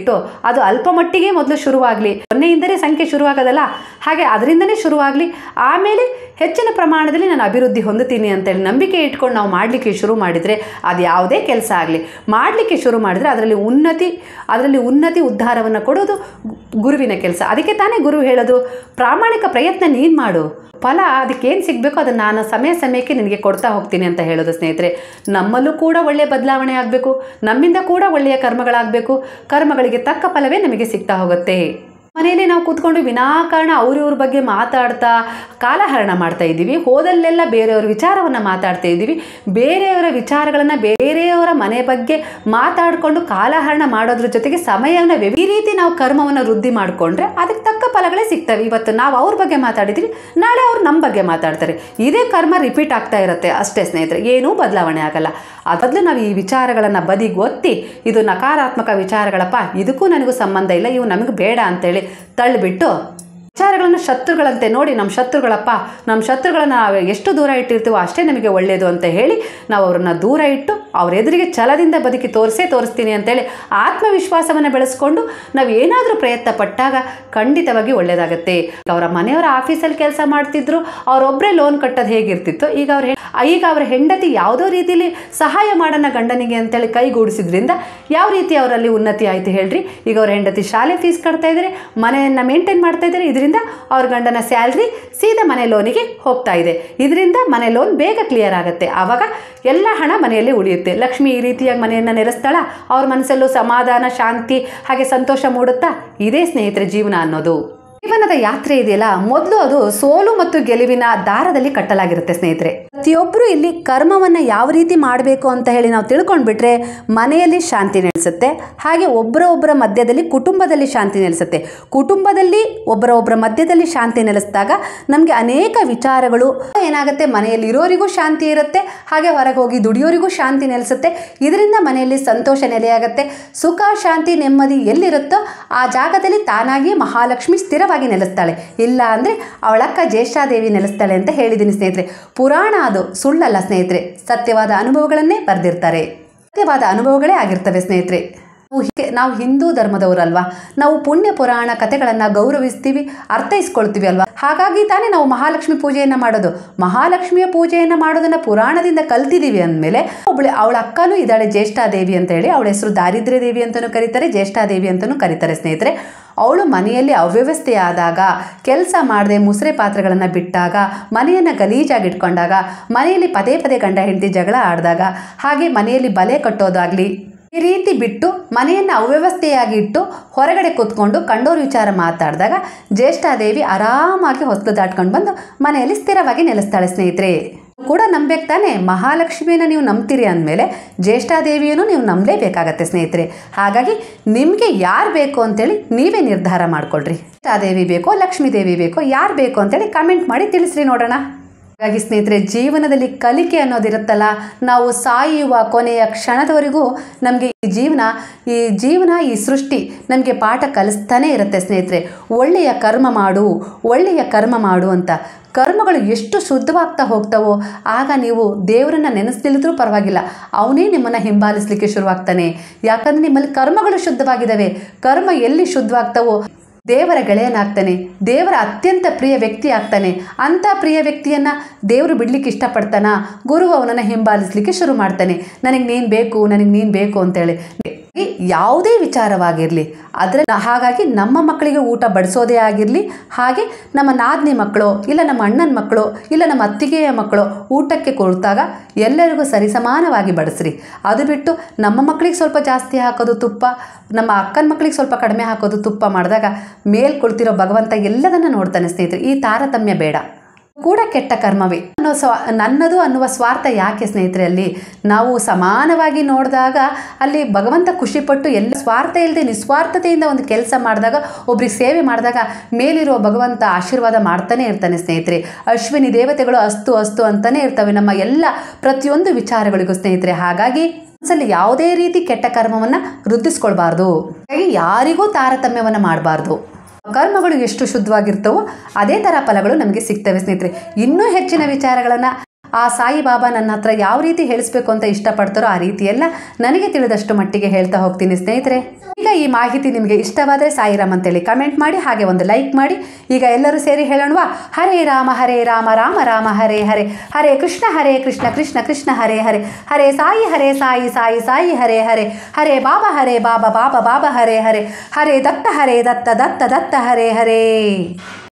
ಅದು ಅಲ್ಪ ಮಟ್ಟಿಗೆ ಮೊದಲು ಶುರುವಾಗಲಿ. 0ಇಂದಲೇ ಸಂಖ್ಯೆ ಶುರುವಾಗೋದಲ್ಲ, ಹಾಗೆ ಅದರಿಂದನೇ ಶುರುವಾಗಲಿ. ಆಮೇಲೆ ಹೆಚ್ಚಿನ ಪ್ರಮಾಣದಲ್ಲಿ ನಾನು ಅಭಿವೃದ್ಧಿ ಹೊಂದುತ್ತೀನಿ ಅಂತೇಳಿ ನಂಬಿಕೆ ಇಟ್ಕೊಂಡು ನಾವು ಮಾಡಲಿಕ್ಕೆ ಶುರು ಮಾಡಿದರೆ, ಅದು ಯಾವುದೇ ಕೆಲಸ ಆಗಲಿ ಮಾಡಲಿಕ್ಕೆ ಶುರು ಮಾಡಿದರೆ ಅದರಲ್ಲಿ ಉನ್ನತಿ ಉದ್ಧಾರವನ್ನು ಕೊಡೋದು ಗುರುವಿನ ಕೆಲಸ. ಅದಕ್ಕೆ ತಾನೇ ಗುರು ಹೇಳೋದು, ಪ್ರಾಮಾಣಿಕ ಪ್ರಯತ್ನ ನೀನು ಮಾಡು, ಫಲ ಅದಕ್ಕೇನು ಸಿಗಬೇಕು ಅದನ್ನು ನಾನು ಸಮಯಕ್ಕೆ ನಿನಗೆ ಕೊಡ್ತಾ ಹೋಗ್ತೀನಿ ಅಂತ ಹೇಳೋದು ಸ್ನೇಹಿತರೆ. ನಮ್ಮಲ್ಲೂ ಕೂಡ ಒಳ್ಳೆಯ ಬದಲಾವಣೆ ಆಗಬೇಕು, ನಮ್ಮಿಂದ ಕೂಡ ಒಳ್ಳೆಯ ಕರ್ಮಗಳಾಗಬೇಕು. ಕರ್ಮಗಳಿಗೆ ತಕ್ಕ ಫಲವೇ ನಮಗೆ ಸಿಗ್ತಾ ಹೋಗುತ್ತೆ. ಮನೆಯಲ್ಲಿ ನಾವು ಕೂತ್ಕೊಂಡು ವಿನಾಕಾರಣ ಅವ್ರಿವ್ರ ಬಗ್ಗೆ ಮಾತಾಡ್ತಾ ಕಾಲಹರಣ ಮಾಡ್ತಾ ಇದ್ದೀವಿ. ಹೋದಲ್ಲೆಲ್ಲ ಬೇರೆಯವರ ವಿಚಾರವನ್ನು ಮಾತಾಡ್ತಾ ಇದ್ದೀವಿ. ಬೇರೆಯವರ ವಿಚಾರಗಳನ್ನು, ಬೇರೆಯವರ ಮನೆ ಬಗ್ಗೆ ಮಾತಾಡಿಕೊಂಡು ಕಾಲಹರಣ ಮಾಡೋದ್ರ ಜೊತೆಗೆ ಸಮಯವನ್ನು ಈ ರೀತಿ ನಾವು ಕರ್ಮವನ್ನು ವೃದ್ಧಿ ಮಾಡಿಕೊಂಡ್ರೆ ಅದಕ್ಕೆ ತಕ್ಕ ಫಲಗಳೇ ಸಿಗ್ತವೆ. ಇವತ್ತು ನಾವು ಅವ್ರ ಬಗ್ಗೆ ಮಾತಾಡಿದ್ವಿ, ನಾಳೆ ಅವ್ರು ನಮ್ಮ ಬಗ್ಗೆ ಮಾತಾಡ್ತಾರೆ. ಇದೇ ಕರ್ಮ ರಿಪೀಟ್ ಆಗ್ತಾ ಇರುತ್ತೆ ಅಷ್ಟೇ ಸ್ನೇಹಿತರೆ, ಏನೂ ಬದಲಾವಣೆ ಆಗಲ್ಲ. ಅದರಲ್ಲೂ ನಾವು ಈ ವಿಚಾರಗಳನ್ನು ಬದಿಗೆ ಒತ್ತಿ, ಇದು ನಕಾರಾತ್ಮಕ ವಿಚಾರಗಳಪ್ಪ, ಇದಕ್ಕೂ ನನಗೂ ಸಂಬಂಧ ಇಲ್ಲ, ಇವು ನಮಗೆ ಬೇಡ ಅಂತೇಳಿ ತಳ್ಳಿಬಿಟ್ಟು ವಿಚಾರಗಳನ್ನು ಶತ್ರುಗಳಂತೆ ನೋಡಿ, ನಮ್ಮ ಶತ್ರುಗಳಪ್ಪ, ನಮ್ಮ ಶತ್ರುಗಳನ್ನು ನಾವು ಎಷ್ಟು ದೂರ ಇಟ್ಟಿರ್ತೀವೋ ಅಷ್ಟೇ ನಮಗೆ ಒಳ್ಳೆಯದು ಅಂತ ಹೇಳಿ ನಾವು ಅವ್ರನ್ನ ದೂರ ಇಟ್ಟು ಅವ್ರ ಎದುರಿಗೆ ಛಲದಿಂದ ಬದುಕಿ ತೋರಿಸ್ತೀನಿ ಅಂತೇಳಿ ಆತ್ಮವಿಶ್ವಾಸವನ್ನು ಬೆಳೆಸ್ಕೊಂಡು ನಾವು ಏನಾದರೂ ಪ್ರಯತ್ನ ಪಟ್ಟಾಗ ಖಂಡಿತವಾಗಿ ಒಳ್ಳೆಯದಾಗತ್ತೆ. ಅವರ ಮನೆಯವರ ಆಫೀಸಲ್ಲಿ ಕೆಲಸ ಮಾಡ್ತಿದ್ರು, ಅವರೊಬ್ಬರೇ ಲೋನ್ ಕಟ್ಟೋದು ಹೇಗಿರ್ತಿತ್ತು, ಈಗ ಅವರ ಹೆಂಡತಿ ಯಾವುದೋ ರೀತಿಯಲ್ಲಿ ಸಹಾಯ ಮಾಡೋಣ ಗಂಡನಿಗೆ ಅಂತೇಳಿ ಕೈಗೂಡಿಸಿದ್ರಿಂದ ಯಾವ ರೀತಿ ಅವರಲ್ಲಿ ಉನ್ನತಿ ಆಯಿತು ಹೇಳ್ರಿ. ಈಗ ಅವ್ರ ಹೆಂಡತಿ ಶಾಲೆ ಫೀಸ್ ಕಟ್ತಾ ಇದ್ದಾರೆ, ಮನೆಯನ್ನು ಮೇಂಟೈನ್ ಮಾಡ್ತಾ ಇದ್ದಾರೆ. ಇದರಿಂದ ಅವ್ರ ಗಂಡನ ಸ್ಯಾಲ್ರಿ ಸೀದಾ ಮನೆ ಲೋನಿಗೆ ಹೋಗ್ತಾ ಇದೆ. ಇದರಿಂದ ಮನೆ ಲೋನ್ ಬೇಗ ಕ್ಲಿಯರ್ ಆಗುತ್ತೆ. ಆವಾಗ ಎಲ್ಲ ಹಣ ಮನೆಯಲ್ಲಿ ಉಳಿಯುತ್ತೆ. ಲಕ್ಷ್ಮಿ ಈ ರೀತಿಯಾಗಿ ಮನೆಯನ್ನು ನೆಲೆಸ್ತಾಳ, ಅವ್ರ ಮನಸ್ಸಲ್ಲೂ ಸಮಾಧಾನ, ಶಾಂತಿ ಹಾಗೆ ಸಂತೋಷ ಮೂಡುತ್ತಾ. ಇದೇ ಸ್ನೇಹಿತರೆ ಜೀವನ ಅನ್ನೋದು. ಜೀವನದ ಯಾತ್ರೆ ಇದೆಯಲ್ಲ, ಮೊದಲು ಅದು ಸೋಲು ಮತ್ತು ಗೆಲುವಿನ ದಾರದಲ್ಲಿ ಕಟ್ಟಲಾಗಿರುತ್ತೆ ಸ್ನೇಹಿತರೆ. ಪ್ರತಿಯೊಬ್ಬರು ಇಲ್ಲಿ ಕರ್ಮವನ್ನು ಯಾವ ರೀತಿ ಮಾಡಬೇಕು ಅಂತ ಹೇಳಿ ನಾವು ತಿಳ್ಕೊಂಡ್ಬಿಟ್ರೆ ಮನೆಯಲ್ಲಿ ಶಾಂತಿ ನೆಲೆಸುತ್ತೆ. ಹಾಗೆ ಒಬ್ಬರ ಮಧ್ಯದಲ್ಲಿ, ಕುಟುಂಬದಲ್ಲಿ ಶಾಂತಿ ನೆಲೆಸುತ್ತೆ. ಕುಟುಂಬದಲ್ಲಿ ಒಬ್ಬರ ಮಧ್ಯದಲ್ಲಿ ಶಾಂತಿ ನೆಲೆಸಿದಾಗ ನಮಗೆ ಅನೇಕ ವಿಚಾರಗಳು ಏನಾಗುತ್ತೆ, ಮನೆಯಲ್ಲಿ ಇರೋರಿಗೂ ಶಾಂತಿ ಇರುತ್ತೆ, ಹಾಗೆ ಹೊರಗೆ ಹೋಗಿ ದುಡಿಯೋರಿಗೂ ಶಾಂತಿ ನೆಲೆಸುತ್ತೆ. ಇದರಿಂದ ಮನೆಯಲ್ಲಿ ಸಂತೋಷ ನೆಲೆಯಾಗುತ್ತೆ. ಸುಖ, ಶಾಂತಿ, ನೆಮ್ಮದಿ ಎಲ್ಲಿರುತ್ತೋ ಆ ಜಾಗದಲ್ಲಿ ತಾನಾಗಿ ಮಹಾಲಕ್ಷ್ಮಿ ಸ್ಥಿರವಾಗಿ ನೆಲೆಸ್ತಾಳೆ. ಇಲ್ಲ ಅಂದರೆ ಅವಳಕ್ಕ ಜ್ಯೇಷ್ಠಾದೇವಿ ನೆಲೆಸ್ತಾಳೆ ಅಂತ ಹೇಳಿದ್ದೀನಿ ಸ್ನೇಹಿತರೆ. ಪುರಾಣ ಅದು ಸುಳ್ಳಲ್ಲ ಸ್ನೇಹಿತರೆ, ಸತ್ಯವಾದ ಅನುಭವಗಳನ್ನೇ ಬರೆದಿರ್ತಾರೆ, ಸತ್ಯವಾದ ಅನುಭವಗಳೇ ಆಗಿರ್ತವೆ ಸ್ನೇಹಿತರೆ. ನಾವು ಹಿಂದೂ ಧರ್ಮದವರಲ್ವಾ, ನಾವು ಪುಣ್ಯ ಪುರಾಣ ಕಥೆಗಳನ್ನು ಗೌರವಿಸ್ತೀವಿ, ಅರ್ಥೈಸ್ಕೊಳ್ತೀವಿ ಅಲ್ವಾ. ಹಾಗಾಗಿ ತಾನೇ ನಾವು ಮಹಾಲಕ್ಷ್ಮಿ ಪೂಜೆಯನ್ನು ಮಾಡೋದು. ಮಹಾಲಕ್ಷ್ಮಿಯ ಪೂಜೆಯನ್ನು ಮಾಡೋದನ್ನು ಪುರಾಣದಿಂದ ಕಲ್ತಿದ್ದೀವಿ ಅಂದಮೇಲೆ ಅವಳ ಅಕ್ಕನೂ ಇದ್ದಾಳೆ ಜ್ಯೇಷ್ಠಾದೇವಿ ಅಂತ ಹೇಳಿ. ಅವಳ ಹೆಸರು ದಾರಿದ್ರ್ಯ ದೇವಿ ಅಂತಲೂ ಕರೀತಾರೆ, ಜ್ಯೇಷ್ಠಾದೇವಿ ಅಂತಲೂ ಕರೀತಾರೆ ಸ್ನೇಹಿತರೆ. ಅವಳು ಮನೆಯಲ್ಲಿ ಅವ್ಯವಸ್ಥೆ ಆದಾಗ, ಕೆಲಸ ಮಾಡದೆ ಮುಸುರೆ ಪಾತ್ರೆಗಳನ್ನು ಬಿಟ್ಟಾಗ, ಮನೆಯನ್ನು ಗಲೀಜಾಗಿಟ್ಕೊಂಡಾಗ, ಮನೆಯಲ್ಲಿ ಪದೇ ಪದೇ ಗಂಡ ಹೆಂಡತಿ ಜಗಳ ಆಡಿದಾಗ, ಹಾಗೆ ಮನೆಯಲ್ಲಿ ಬಲೆ ಕಟ್ಟೋದಾಗಲಿ, ಈ ರೀತಿ ಬಿಟ್ಟು ಮನೆಯನ್ನು ಅವ್ಯವಸ್ಥೆಯಾಗಿ ಇಟ್ಟು ಹೊರಗಡೆ ಕೂತ್ಕೊಂಡು ಕಂಡೋರು ವಿಚಾರ ಮಾತಾಡಿದಾಗ ಜ್ಯೇಷ್ಠಾದೇವಿ ಆರಾಮಾಗಿ ಹೊಸಲು ದಾಟ್ಕೊಂಡು ಬಂದು ಮನೆಯಲ್ಲಿ ಸ್ಥಿರವಾಗಿ ನೆಲೆಸ್ತಾಳೆ ಸ್ನೇಹಿತರೆ. ಕೂಡ ನಂಬೇಕು ತಾನೆ, ಮಹಾಲಕ್ಷ್ಮಿಯನ್ನು ನೀವು ನಂಬ್ತೀರಿ ಅಂದಮೇಲೆ ಜ್ಯೇಷ್ಠಾದೇವಿಯನ್ನು ನೀವು ನಂಬಲೇಬೇಕಾಗತ್ತೆ ಸ್ನೇಹಿತರೆ. ಹಾಗಾಗಿ ನಿಮಗೆ ಯಾರು ಬೇಕು ಅಂತೇಳಿ ನೀವೇ ನಿರ್ಧಾರ ಮಾಡ್ಕೊಳ್ರಿ. ಜ್ಯೇಷ್ಠಾದೇವಿ ಬೇಕೋ, ಲಕ್ಷ್ಮೀ ದೇವಿ ಬೇಕೋ, ಯಾರು ಬೇಕು ಅಂತೇಳಿ ಕಮೆಂಟ್ ಮಾಡಿ ತಿಳಿಸ್ರಿ ನೋಡೋಣ. ಹಾಗಾಗಿ ಸ್ನೇಹಿತರೆ, ಜೀವನದಲ್ಲಿ ಕಲಿಕೆ ಅನ್ನೋದಿರುತ್ತಲ್ಲ, ನಾವು ಸಾಯುವ ಕೊನೆಯ ಕ್ಷಣದವರೆಗೂ ನಮಗೆ ಈ ಜೀವನ ಈ ಸೃಷ್ಟಿ ನಮಗೆ ಪಾಠ ಕಲಿಸ್ತಾನೇ ಇರುತ್ತೆ ಸ್ನೇಹಿತರೆ. ಒಳ್ಳೆಯ ಕರ್ಮ ಮಾಡು ಅಂತ. ಕರ್ಮಗಳು ಎಷ್ಟು ಶುದ್ಧವಾಗ್ತಾ ಹೋಗ್ತಾವೋ ಆಗ ನೀವು ದೇವರನ್ನು ನೆನೆಸ್ತಿಲ್ಲಿದ್ರೂ ಪರವಾಗಿಲ್ಲ, ಅವನೇ ನಿಮ್ಮನ್ನು ಹಿಂಬಾಲಿಸಲಿಕ್ಕೆ ಶುರುವಾಗ್ತಾನೆ. ಯಾಕಂದರೆ ನಿಮ್ಮಲ್ಲಿ ಕರ್ಮಗಳು ಶುದ್ಧವಾಗಿದ್ದಾವೆ. ಕರ್ಮ ಎಲ್ಲಿ ಶುದ್ಧವಾಗ್ತಾವೋ ದೇವರ ಗೆಳೆಯನಾಗ್ತಾನೆ, ದೇವರ ಅತ್ಯಂತ ಪ್ರಿಯ ವ್ಯಕ್ತಿ ಆಗ್ತಾನೆ. ಅಂಥ ಪ್ರಿಯ ವ್ಯಕ್ತಿಯನ್ನು ದೇವರು ಬಿಡಲಿಕ್ಕೆ ಇಷ್ಟಪಡ್ತಾನ, ಗುರು ಅವನನ್ನು ಹಿಂಬಾಲಿಸಲಿಕ್ಕೆ ಶುರು ಮಾಡ್ತಾನೆ. ನನಗೆ ನೀನು ಬೇಕು ಅಂತೇಳಿ. ಯಾವುದೇ ವಿಚಾರವಾಗಿರಲಿ ಹಾಗಾಗಿ ನಮ್ಮ ಮಕ್ಕಳಿಗೆ ಊಟ ಬಡಿಸೋದೇ ಆಗಿರಲಿ, ಹಾಗೆ ನಮ್ಮ ನಾದಿನಿ ಮಕ್ಕಳು ಇಲ್ಲ ನಮ್ಮ ಅಣ್ಣನ ಮಕ್ಕಳು ಇಲ್ಲ ನಮ್ಮ ಅತ್ತಿಗೆಯ ಮಕ್ಕಳು ಊಟಕ್ಕೆ ಕೊಡ್ತಾಗ ಎಲ್ಲರಿಗೂ ಸರಿಸಮಾನವಾಗಿ ಬಡಿಸ್ರಿ. ಅದು ಬಿಟ್ಟು ನಮ್ಮ ಮಕ್ಕಳಿಗೆ ಸ್ವಲ್ಪ ಜಾಸ್ತಿ ಹಾಕೋದು ತುಪ್ಪ, ನಮ್ಮ ಅಕ್ಕನ ಮಕ್ಕಳಿಗೆ ಸ್ವಲ್ಪ ಕಡಿಮೆ ಹಾಕೋದು ತುಪ್ಪ ಮಾಡಿದಾಗ ಮೇಲ್ ಕೊಳ್ತಿರೋ ಭಗವಂತ ಎಲ್ಲದನ್ನು ನೋಡ್ತಾನೆ ಸ್ನೇಹಿತರೆ. ಈ ತಾರತಮ್ಯ ಬೇಡ, ಕೂಡ ಕೆಟ್ಟ ಕರ್ಮವೇ ನನ್ನದು ಅನ್ನುವ ಸ್ವಾರ್ಥ ಯಾಕೆ ಸ್ನೇಹಿತರೆ? ಅಲ್ಲಿ ನಾವು ಸಮಾನವಾಗಿ ನೋಡಿದಾಗ ಅಲ್ಲಿ ಭಗವಂತ ಖುಷಿಪಟ್ಟು ಎಲ್ಲ ಸ್ವಾರ್ಥ ಇಲ್ಲದೆ ನಿಸ್ವಾರ್ಥತೆಯಿಂದ ಒಂದು ಕೆಲಸ ಮಾಡಿದಾಗ, ಒಬ್ರಿಗೆ ಸೇವೆ ಮಾಡಿದಾಗ ಮೇಲಿರುವ ಭಗವಂತ ಆಶೀರ್ವಾದ ಮಾಡ್ತಾನೆ ಇರ್ತಾನೆ ಸ್ನೇಹಿತರೆ. ಅಶ್ವಿನಿ ದೇವತೆಗಳು ಅಸ್ತು ಅಂತಲೇ ಇರ್ತವೆ ನಮ್ಮ ಎಲ್ಲ ಪ್ರತಿಯೊಂದು ವಿಚಾರಗಳಿಗೂ ಸ್ನೇಹಿತರೆ. ಹಾಗಾಗಿ ಮನಸ್ಸಲ್ಲಿ ಯಾವುದೇ ರೀತಿ ಕೆಟ್ಟ ಕರ್ಮವನ್ನು ವೃದ್ಧಿಸ್ಕೊಳ್ಬಾರ್ದು. ಹಾಗಾಗಿ ಯಾರಿಗೂ ತಾರತಮ್ಯವನ್ನು ಮಾಡಬಾರ್ದು. ಕರ್ಮಗಳು ಎಷ್ಟು ಶುದ್ಧವಾಗಿರ್ತವೋ ಅದೇ ಥರ ಫಲಗಳು ನಮಗೆ ಸಿಗ್ತವೆ ಸ್ನೇಹಿತರೆ. ಇನ್ನೂ ಹೆಚ್ಚಿನ ವಿಚಾರಗಳನ್ನು ಆ ಸಾಯಿಬಾಬಾ ನನ್ನ ಹತ್ರ ಯಾವ ರೀತಿ ಹೇಳಿಸ್ಬೇಕು ಅಂತ ಇಷ್ಟಪಡ್ತಾರೋ ಆ ರೀತಿಯೆಲ್ಲ ನನಗೆ ತಿಳಿದಷ್ಟು ಮಟ್ಟಿಗೆ ಹೇಳ್ತಾ ಹೋಗ್ತೀನಿ ಸ್ನೇಹಿತರೆ. ಈಗ ಈ ಮಾಹಿತಿ ನಿಮಗೆ ಇಷ್ಟವಾದರೆ ಸಾಯಿರಾಮ್ ಅಂತೇಳಿ ಕಮೆಂಟ್ ಮಾಡಿ, ಹಾಗೆ ಒಂದು ಲೈಕ್ ಮಾಡಿ. ಈಗ ಎಲ್ಲರೂ ಸೇರಿ ಹೇಳೋಣವಾ? ಹರೇ ರಾಮ ರಾಮ ರಾಮ ಹರೇ ಹರೇ, ಹರೇ ಕೃಷ್ಣ ಕೃಷ್ಣ ಕೃಷ್ಣ ಹರೇ ಹರೇ, ಹರೇ ಸಾಯಿ ಸಾಯಿ ಹರೇ ಹರೇ, ಹರೇ ಬಾಬಾ ಬಾಬಾ ಹರೇ ಹರೇ, ಹರೇ ದತ್ತ ದತ್ತ ಹರೇ ಹರೇ.